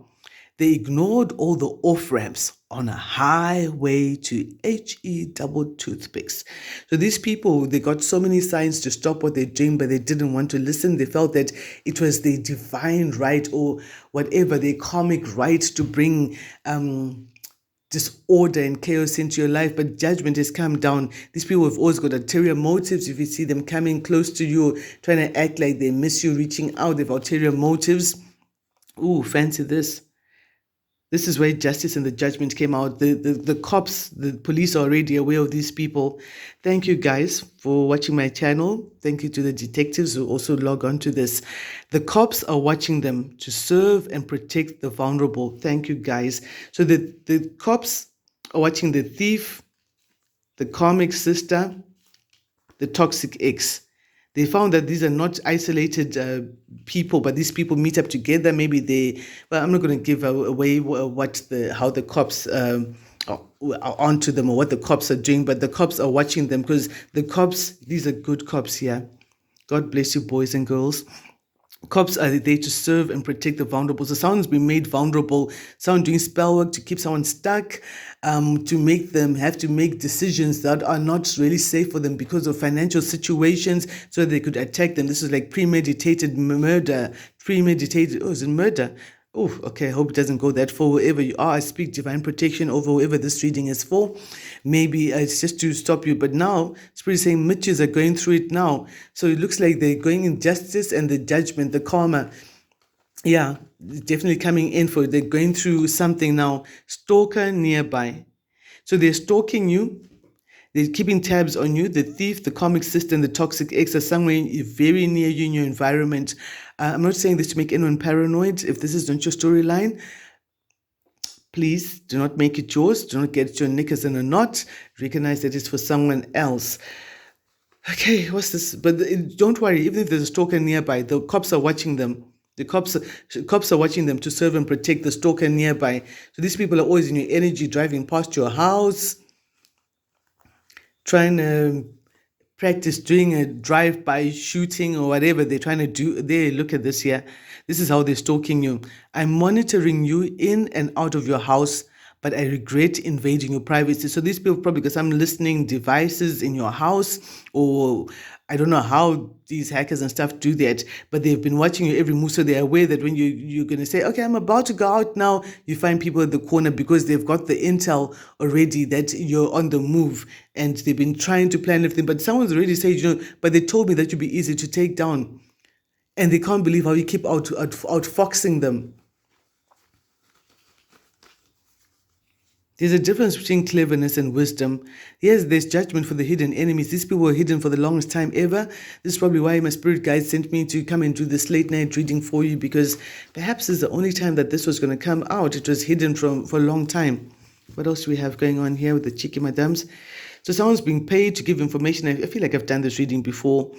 Speaker 1: They ignored all the off-ramps on a highway to HE double toothpicks. So these people, they got so many signs to stop what they're doing, but they didn't want to listen. They felt that it was their divine right, or whatever, their karmic right, to bring disorder and chaos into your life. But judgment has come down. These people have always got ulterior motives. If you see them coming close to you, trying to act like they miss you, reaching out, they've ulterior motives. Ooh, fancy this. This is where justice and the judgment came out. The cops, the police are already aware of these people. Thank you guys for watching my channel. Thank you to the detectives who also log on to this. The cops are watching them to serve and protect the vulnerable. Thank you guys. So the cops are watching the thief, the karmic sister, the toxic ex. They found that these are not isolated people, but these people meet up together. Maybe I'm not going to give away how the cops are onto them, or what the cops are doing, but the cops are watching them, because the cops, these are good cops here. God bless you, boys and girls. Cops are there to serve and protect the vulnerable. So someone's been made vulnerable, someone doing spell work to keep someone stuck, to make them have to make decisions that are not really safe for them because of financial situations, so they could attack them. This is like premeditated murder. Is it murder? Oh, okay, I hope it doesn't go that far. Wherever you are, I speak divine protection over whoever this reading is for. Maybe it's just to stop you. But now, Spirit is saying Mitches are going through it now. So it looks like they're going in justice and the judgment, the karma. Yeah, definitely coming in for it. They're going through something now. Stalker nearby. So they're stalking you. They're keeping tabs on you. The thief, the karmic sister, and the toxic ex are somewhere very near you in your environment. I'm not saying this to make anyone paranoid. If this is not your storyline, please do not make it yours. Do not get your knickers in a knot. Recognize that it's for someone else. Okay, what's this? But don't worry, even if there's a stalker nearby, the cops are watching them. The cops are watching them to serve and protect the stalker nearby. So these people are always in your energy, driving past your house, trying to practice doing a drive-by shooting or whatever they're trying to do. They look at this here. This is how they're stalking you. I'm monitoring you in and out of your house, but I regret invading your privacy. So these people probably got some listening devices in your house, or I don't know how these hackers and stuff do that, but they've been watching you every move, so they're aware that when you're going to say, okay, I'm about to go out now, you find people at the corner because they've got the intel already that you're on the move, and they've been trying to plan everything, but someone's already said, but they told me that you'd be easy to take down, and they can't believe how you keep outfoxing them. There's a difference between cleverness and wisdom. Yes, there's judgment for the hidden enemies. These people were hidden for the longest time ever. This is probably why my spirit guide sent me to come and do this late night reading for you, because perhaps it's the only time that this was going to come out. It was hidden for a long time. What else do we have going on here with the cheeky madams? So someone's being paid to give information. I feel like I've done this reading before.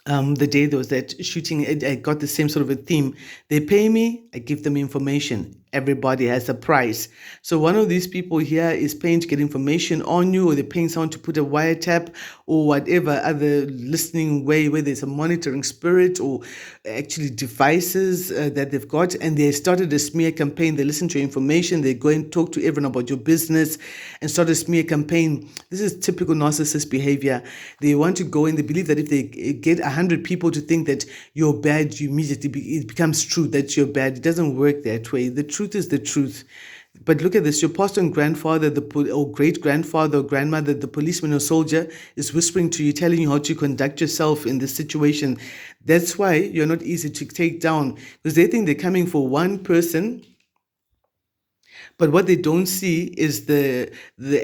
Speaker 1: The day there was that shooting, I got the same sort of a theme. They pay me, I give them information. Everybody has a price. So one of these people here is paying to get information on you, or they're paying someone to put a wiretap or whatever other listening way where there's a monitoring spirit or actually devices that they've got. And they started a smear campaign. They listen to your information. They go and talk to everyone about your business and start a smear campaign. This is typical narcissist behavior. They want to go and they believe that if they get 100 people to think that you're bad, you immediately it becomes true that you're bad. It doesn't work that way. The truth is the truth. But look at this. Your pastor and grandfather, or great-grandfather or grandmother, the policeman or soldier is whispering to you, telling you how to conduct yourself in this situation. That's why you're not easy to take down, because they think they're coming for one person. But what they don't see is the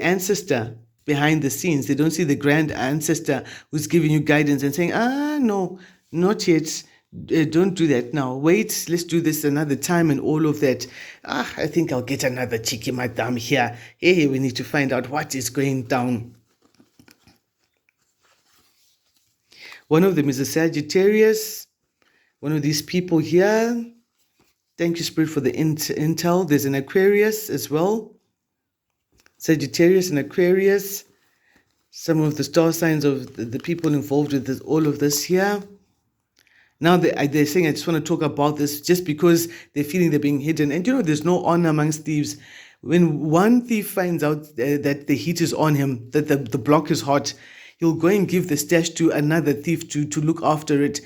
Speaker 1: ancestor behind the scenes. They don't see the grand ancestor who's giving you guidance and saying, no, not yet. Don't do that now. Wait, let's do this another time and all of that. I think I'll get another cheeky madam here. Hey, we need to find out what is going down. One of them is a Sagittarius. One of these people here. Thank you, Spirit, for the intel. There's an Aquarius as well. Sagittarius and Aquarius. Some of the star signs of the people involved with this, all of this here. Now they're saying, I just want to talk about this just because they're feeling they're being hidden. And there's no honor amongst thieves. When one thief finds out that the heat is on him, that the block is hot, he'll go and give the stash to another thief to look after it.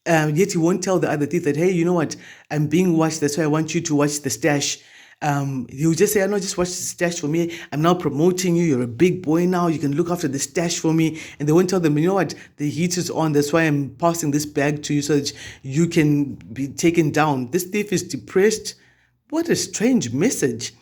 Speaker 1: Yet he won't tell the other thief that, hey, you know what, I'm being watched, that's why I want you to watch the stash. He'll just say, I know, just watch the stash for me. I'm now promoting you. You're a big boy now. You can look after the stash for me. And they won't tell them, you know what, the heat is on. That's why I'm passing this bag to you so that you can be taken down. This thief is depressed. What a strange message.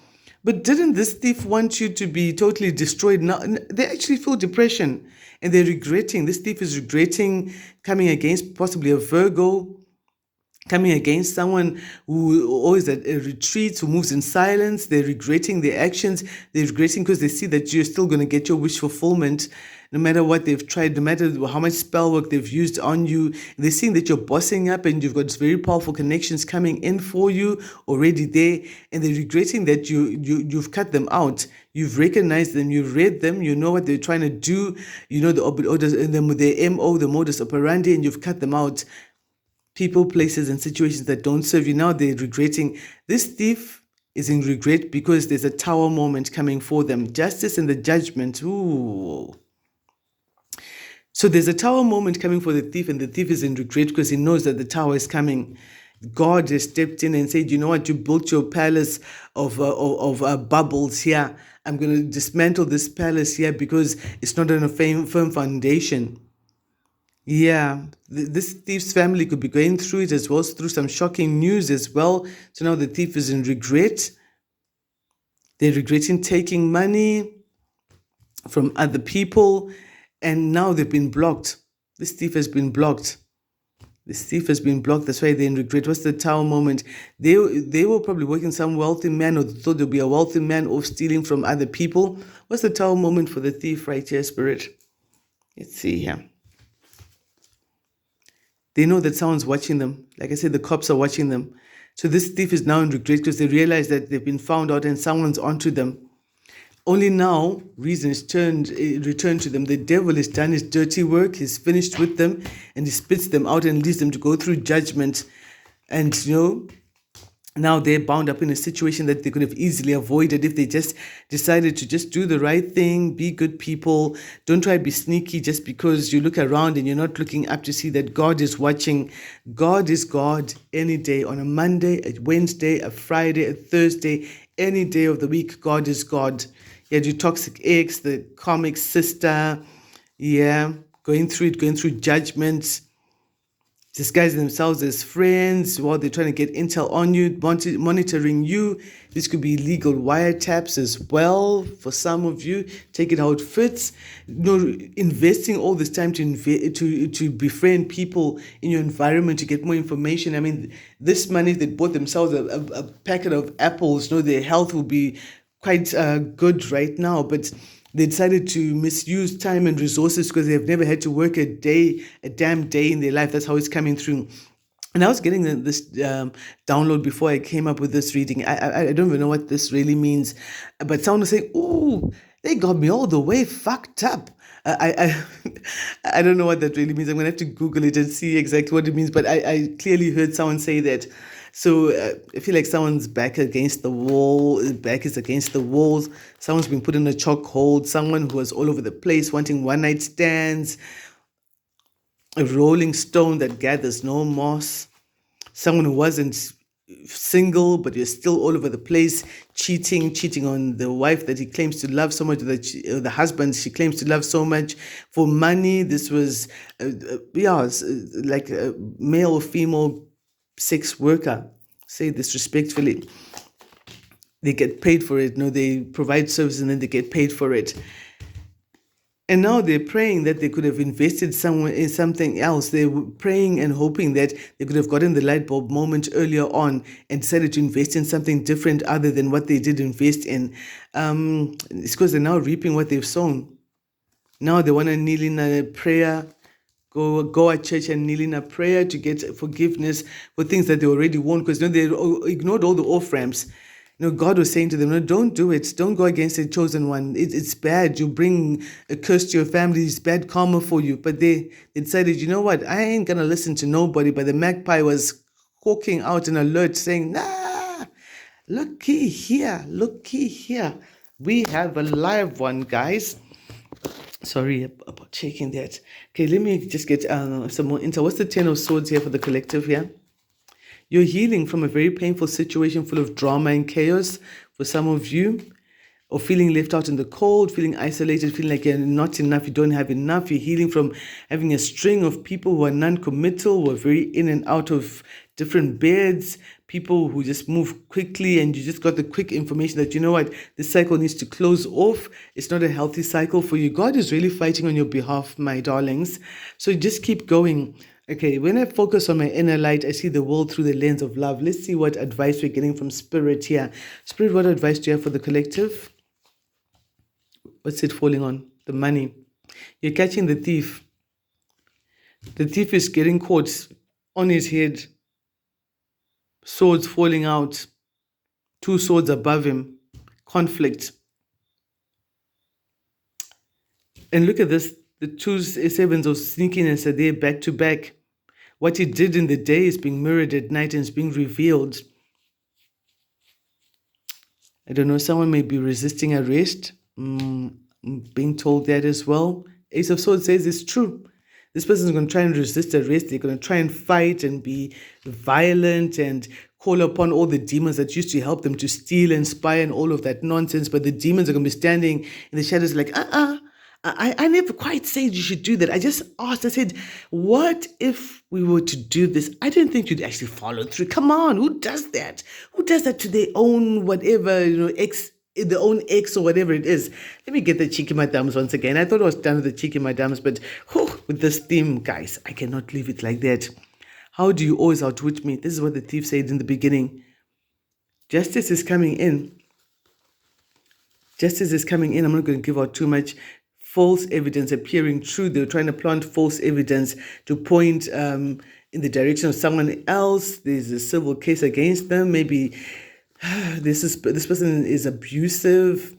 Speaker 1: But didn't this thief want you to be totally destroyed? Now they actually feel depression and they're regretting. This thief is regretting coming against possibly a Virgo, coming against someone who always retreats, who moves in silence. They're regretting their actions. They're regretting because they see that you're still going to get your wish fulfillment no matter what they've tried, no matter how much spell work they've used on you. They're seeing that you're bossing up and you've got very powerful connections coming in for you already there. And they're regretting that you've cut them out. You've recognized them, you've read them, you know what they're trying to do, you know the orders, the MO, the modus operandi, and you've cut them out. People, places, and situations that don't serve you. Now they're regretting. This thief is in regret because there's a tower moment coming for them. Justice and the judgment. Ooh. So there's a tower moment coming for the thief, and the thief is in regret because he knows that the tower is coming. God has stepped in and said, you know what, you built your palace of bubbles here. I'm going to dismantle this palace here because it's not on a firm foundation. Yeah, this thief's family could be going through it as well, through some shocking news as well. So now the thief is in regret. They're regretting taking money. from other people, and now they've been blocked. This thief has been blocked. This thief has been blocked. That's why they're in regret. What's the tower moment? They were probably working some wealthy man, or thought there'll be a wealthy man off stealing from other people. What's the tower moment for the thief right here, Spirit? Let's see here. They know that someone's watching them. Like I said, the cops are watching them. So this thief is now in regret because they realize that they've been found out and someone's onto them. Only now reason is returned to them. The devil has done his dirty work. He's finished with them, and he spits them out and leaves them to go through judgment. And now they're bound up in a situation that they could have easily avoided if they just decided to just do the right thing, be good people. Don't try to be sneaky just because you look around and you're not looking up to see that God is watching. God is God any day. On a Monday, a Wednesday, a Friday, a Thursday, any day of the week, God is God. Yeah, your toxic ex, the karmic sister, going through judgments, disguising themselves as friends while they're trying to get intel on you, monitoring you. This could be legal wiretaps as well for some of you. Take it how it fits. Investing all this time to befriend people in your environment to get more information. I mean, this money they bought themselves a packet of apples. Their health will be quite good right now, but they decided to misuse time and resources because they've never had to work a damn day in their life. That's how it's coming through. And I was getting this download before I came up with this reading. I don't even know what this really means, but someone was saying, "Ooh, they got me all the way fucked up." I don't know what that really means. I'm gonna have to Google it and see exactly what it means. But I clearly heard someone say that. So I feel like someone's back against the wall, back is against the walls. Someone's been put in a chokehold. Someone who was all over the place, wanting one-night stands. A rolling stone that gathers no moss. Someone who wasn't single, but you're still all over the place, cheating on the wife that he claims to love so much, the husband she claims to love so much. For money, this was, like a male or female sex worker, say this respectfully. They get paid for it. They provide service and then they get paid for it. And now they're praying that they could have invested somewhere in something else. They were praying and hoping that they could have gotten the light bulb moment earlier on and decided to invest in something different other than what they did invest in. It's because they're now reaping what they've sown. Now they want to kneel in a prayer, go at church and kneel in a prayer to get forgiveness for things that they already won, because they ignored all the off-ramps. God was saying to them, no, don't do it. Don't go against the chosen one. It's bad. You bring a curse to your family. It's bad karma for you. But they decided, you know what? I ain't going to listen to nobody. But the magpie was hawking out an alert saying, nah, looky here. We have a live one, guys. Sorry about checking that. Okay, let me just get some more intel. What's the 10 of Swords here for the collective here? You're healing from a very painful situation full of drama and chaos for some of you, or feeling left out in the cold, feeling isolated, feeling like you're not enough, you don't have enough. You're healing from having a string of people who are non-committal, who are very in and out of different beds, people who just move quickly, and you just got the quick information that, you know what, this cycle needs to close off. It's not a healthy cycle for you. God is really fighting on your behalf, my darlings. So just keep going. Okay, when I focus on my inner light, I see the world through the lens of love. Let's see what advice we're getting from Spirit here. Spirit, what advice do you have for the collective? What's it falling on? The money. You're catching the thief. The thief is getting caught on his head. Swords falling out. 2 swords above him. Conflict. And look at this. The 2 sevens of sneakiness are there back to back. What he did in the day is being mirrored at night and is being revealed. I don't know, someone may be resisting arrest. Being told that as well. Ace of Swords says it's true. This person is going to try and resist arrest. They're going to try and fight and be violent and call upon all the demons that used to help them to steal and spy and all of that nonsense. But the demons are going to be standing in the shadows like, I never quite said you should do that. I just asked, I said, what if we were to do this? I didn't think you'd actually follow through. Come on, who does that? Who does that to their own whatever, their own ex or whatever it is. Let me get the cheeky madams once again. I thought I was done with the cheeky madams, but with this theme, guys, I cannot leave it like that. How do you always outwit me? This is what the thief said in the beginning. Justice is coming in. Justice is coming in. I'm not going to give out too much. False evidence appearing true. They're trying to plant false evidence to point in the direction of someone else. There's a civil case against them. Maybe this person is abusive,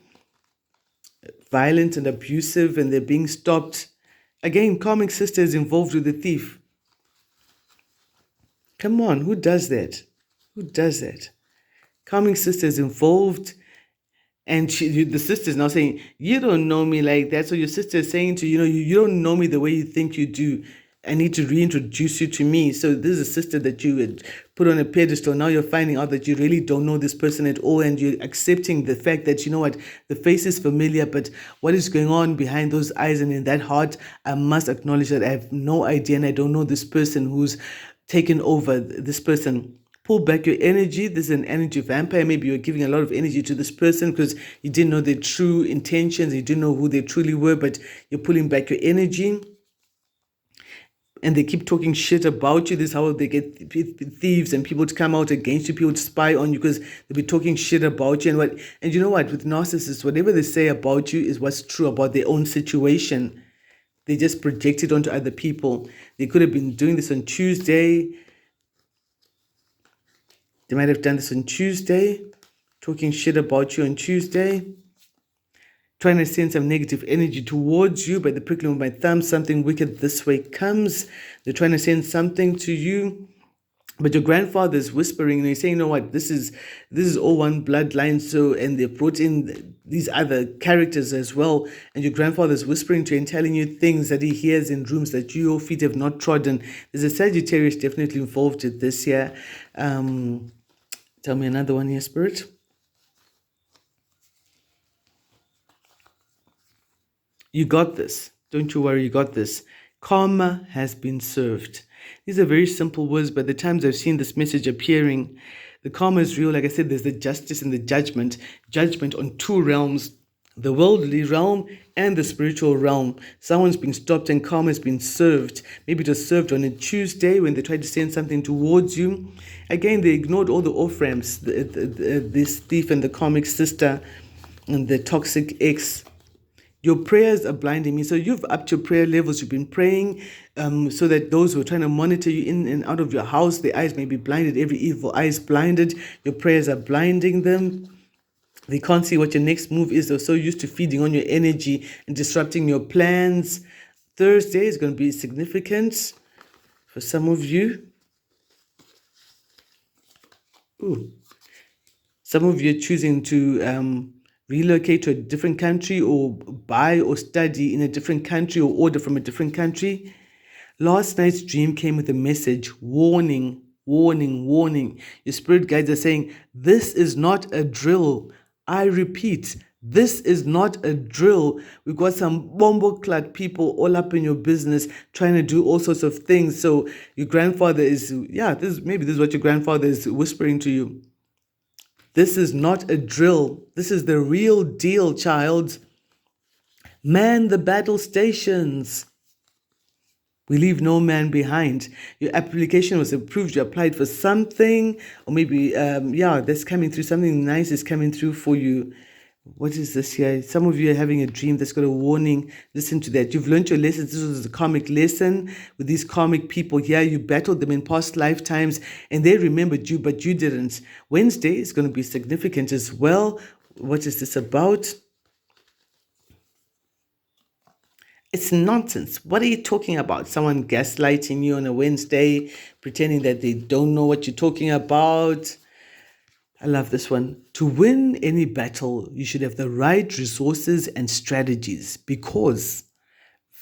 Speaker 1: violent and abusive, and they're being stopped. Again, karmic sister is involved with the thief. Come on, who does that? Who does that? Karmic sister is involved, and the sister is now saying, you don't know me like that. So your sister is saying to you, you don't know me the way you think you do. I need to reintroduce you to me. So this is a sister that you had put on a pedestal. Now you're finding out that you really don't know this person at all, and you're accepting the fact that, you know what, the face is familiar, but what is going on behind those eyes and in that heart, I must acknowledge that I have no idea, and I don't know this person who's taken over this person. Pull back your energy. This is an energy vampire. Maybe you're giving a lot of energy to this person because you didn't know their true intentions. You didn't know who they truly were, but you're pulling back your energy. And they keep talking shit about you. This is how they get thieves and people to come out against you, people to spy on you because they'll be talking shit about you. And you know what? With narcissists, whatever they say about you is what's true about their own situation. They just project it onto other people. They could have been doing this on Tuesday. They might have done this on Tuesday, talking shit about you on Tuesday, trying to send some negative energy towards you. By the prickling of my thumb, something wicked this way comes. They're trying to send something to you, but your grandfather is whispering, and he's saying, you know what, this is all one bloodline. So, and they brought in these other characters as well, and your grandfather is whispering to you and telling you things that he hears in rooms that your feet have not trodden. There's a Sagittarius definitely involved with this year. Tell me another one here, Spirit. You got this. Don't you worry, you got this. Karma has been served. These are very simple words, but the times I've seen this message appearing, the karma is real. Like I said, there's the justice and the judgment. Judgment on two realms, the worldly realm and the spiritual realm. Someone's been stopped and karma has been served. Maybe it was served on a Tuesday when they tried to send something towards you. Again, they ignored all the off-ramps, this thief and the karmic sister and the toxic ex. Your prayers are blinding me. So you've upped your prayer levels. You've been praying so that those who are trying to monitor you in and out of your house, their eyes may be blinded. Every evil eye is blinded. Your prayers are blinding them. They can't see what your next move is. They're so used to feeding on your energy and disrupting your plans. Thursday is going to be significant for some of you. Ooh. Some of you are choosing to relocate to a different country or buy or study in a different country or order from a different country. Last night's dream came with a message, warning, warning, warning. Your spirit guides are saying, this is not a drill. I repeat, this is not a drill. We've got some bombo-clad people all up in your business trying to do all sorts of things. So your grandfather is, this is what your grandfather is whispering to you. This is not a drill. This is the real deal, child. Man the battle stations. We leave no man behind. Your application was approved. You applied for something, or maybe, that's coming through. Something nice is coming through for you. What is this here? Some of you are having a dream that's got a warning. Listen to that. You've learned your lessons. This was a karmic lesson with these karmic people here. You battled them in past lifetimes and they remembered you, but you didn't. Wednesday is going to be significant as well. What is this about? It's nonsense. What are you talking about? Someone gaslighting you on a Wednesday, pretending that they don't know what you're talking about. I love this one. To win any battle, you should have the right resources and strategies because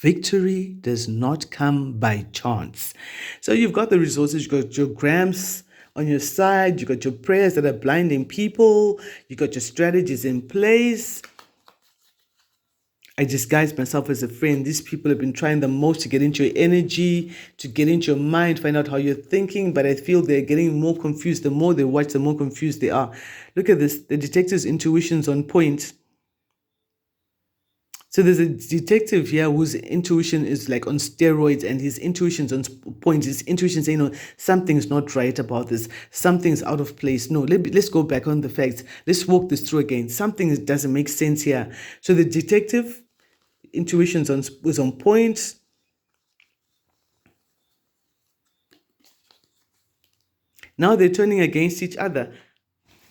Speaker 1: victory does not come by chance. So you've got the resources, you've got your grams on your side, you've got your prayers that are blinding people, you've got your strategies in place. I disguise myself as a friend. These people have been trying the most to get into your energy, to get into your mind, find out how you're thinking, but I feel they're getting more confused. The more they watch, the more confused they are. Look at this. The detective's intuition's on point. So there's a detective here whose intuition is like on steroids, and his intuition's on point. His intuition saying, no, something's not right about this. Something's out of place. No, let's go back on the facts. Let's walk this through again. Something doesn't make sense here. So the detective intuition's was on point. Now they're turning against each other.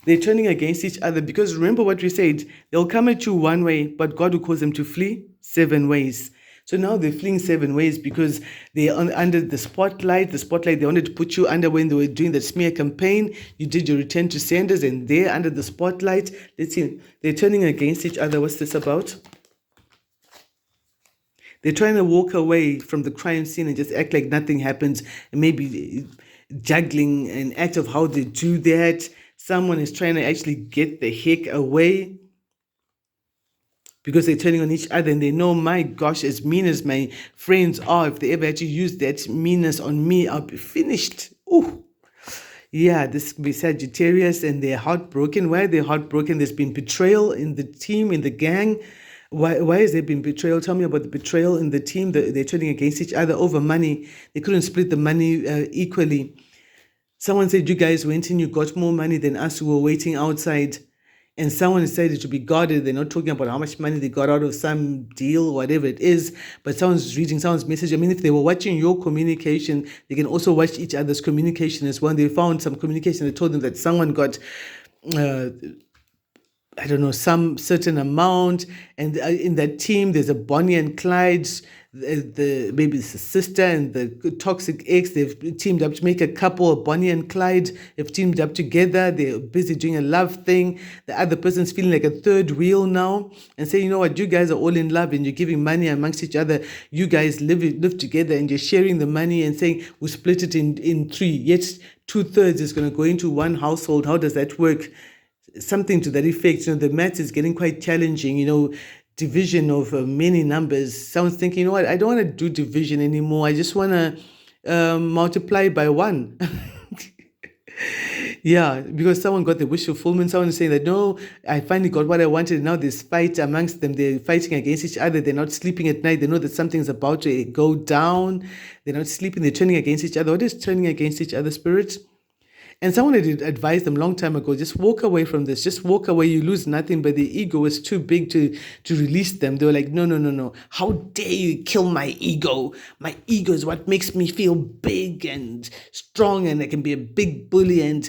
Speaker 1: They're turning against each other because remember what we said, they'll come at you one way, but God will cause them to flee 7 ways. So now they're fleeing 7 ways because they're under the spotlight. The spotlight they wanted to put you under when they were doing the smear campaign. You did your return to senders and they're under the spotlight. Let's see, they're turning against each other. What's this about? They're trying to walk away from the crime scene and just act like nothing happens, and maybe juggling an act of how they do that. Someone is trying to actually get the heck away because they're turning on each other and they know, my gosh, as mean as my friends are, if they ever had to use that meanness on me, I'll be finished. Ooh. Yeah, this could be Sagittarius and they're heartbroken. Why are they heartbroken? There's been betrayal in the team, in the gang. Why has there been betrayal? Tell me about the betrayal in the team. They're turning against each other over money. They couldn't split the money equally. Someone said, you guys went in, you got more money than us who were waiting outside. And someone decided to be guarded. They're not talking about how much money they got out of some deal, whatever it is, but someone's reading someone's message. I mean, if they were watching your communication, they can also watch each other's communication as well. And they found some communication that told them that someone got I don't know, some certain amount. And in that team, there's a Bonnie and Clyde, maybe it's a sister and the toxic ex. They've teamed up to make a couple. Bonnie and Clyde have teamed up together. They're busy doing a love thing. The other person's feeling like a third wheel now and saying, you know what, you guys are all in love and you're giving money amongst each other. You guys live together and you're sharing the money and saying, we'll split it in three. Yet 2/3 is going to go into one household. How does that work? Something to that effect. You know, the maths is getting quite challenging. You know, division of many numbers. Someone's thinking, you know what, I don't want to do division anymore. I just want to multiply by one. Yeah, because someone got the wish fulfillment. Someone is saying that, no, I finally got what I wanted. Now there's fight amongst them. They're fighting against each other. They're not sleeping at night. They know that something's about to go down. They're not sleeping. They're turning against each other. What is turning against each other, spirit? And someone had advised them a long time ago, just walk away from this. Just walk away. You lose nothing. But the ego was too big to release them. They were like, no, no, no, no. How dare you kill my ego? My ego is what makes me feel big and strong, and I can be a big bully and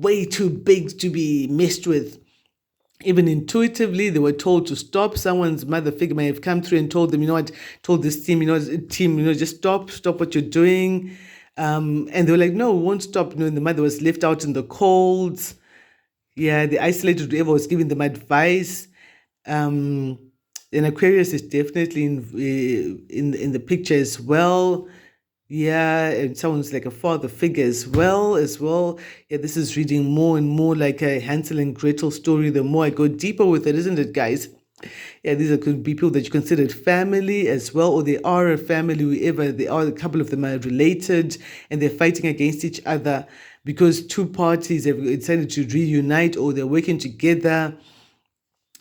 Speaker 1: way too big to be messed with. Even intuitively, they were told to stop. Someone's mother figure may have come through and told them, you know what, told this team, just stop what you're doing. And they were like, no, we won't stop. You know, and the mother was left out in the cold. Yeah, the isolated whoever was giving them advice. And Aquarius is definitely in the picture as well. Yeah, and sounds like a father figure as well. Yeah, this is reading more and more like a Hansel and Gretel story. The more I go deeper with it, isn't it, guys? Yeah, could be people that you considered family as well, or they are a family, whoever they are. A couple of them are related, and they're fighting against each other because two parties have decided to reunite, or they're working together.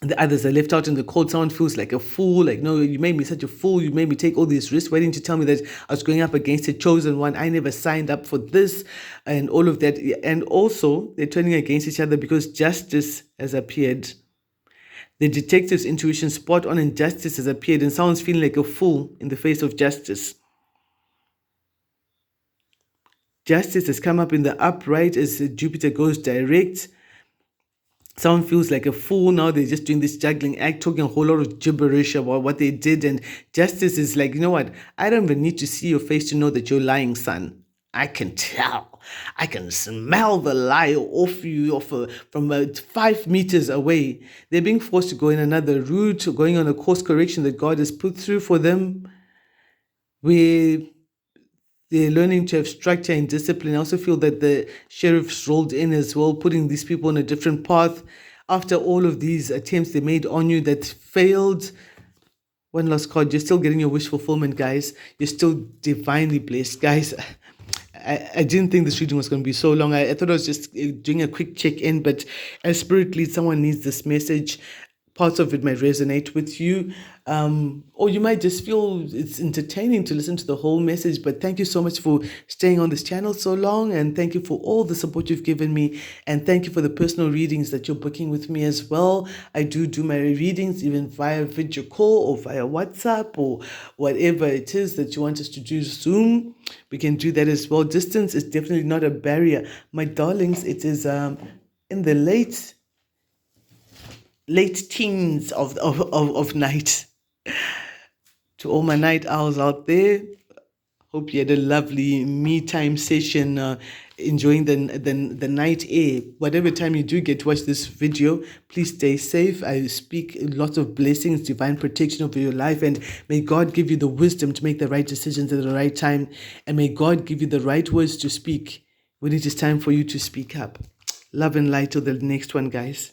Speaker 1: The others are left out in the cold. Someone feels like a fool, like, no, you made me such a fool. You made me take all these risks. Why didn't you tell me that I was going up against a chosen one? I never signed up for this, and all of that. And also, they're turning against each other because justice has appeared. The detective's intuition spot on, and justice has appeared, and someone's feeling like a fool in the face of justice. Justice has come up in the upright as Jupiter goes direct. Someone feels like a fool now. They're just doing this juggling act, talking a whole lot of gibberish about what they did. And justice is like, you know what? I don't even need to see your face to know that you're lying, son. I can tell. I can smell the lie off you from 5 meters away. They're being forced to go in another route, going on a course correction that God has put through for them. They're learning to have structure and discipline. I also feel that the sheriffs rolled in as well, putting these people on a different path. After all of these attempts they made on you that failed, One last card. You're still getting your wish fulfillment, guys. You're still divinely blessed, guys. I didn't think this reading was going to be so long. I thought I was just doing a quick check-in, but as spirit leads, someone needs this message. Parts of it might resonate with you, or you might just feel it's entertaining to listen to the whole message. But thank you so much for staying on this channel so long, and thank you for all the support you've given me, and thank you for the personal readings that you're booking with me as well. I do my readings even via video call or via WhatsApp or whatever it is that you want us to do. Zoom, we can do that as well. Distance is definitely not a barrier, my darlings. It is in the late teens of night. To all my night owls out there, hope you had a lovely me time session, enjoying the night air. Whatever time you do get to watch this video, please stay safe. I speak lots of blessings, divine protection over your life, and may God give you the wisdom to make the right decisions at the right time, and may God give you the right words to speak when it is time for you to speak up. Love and light till the next one, guys.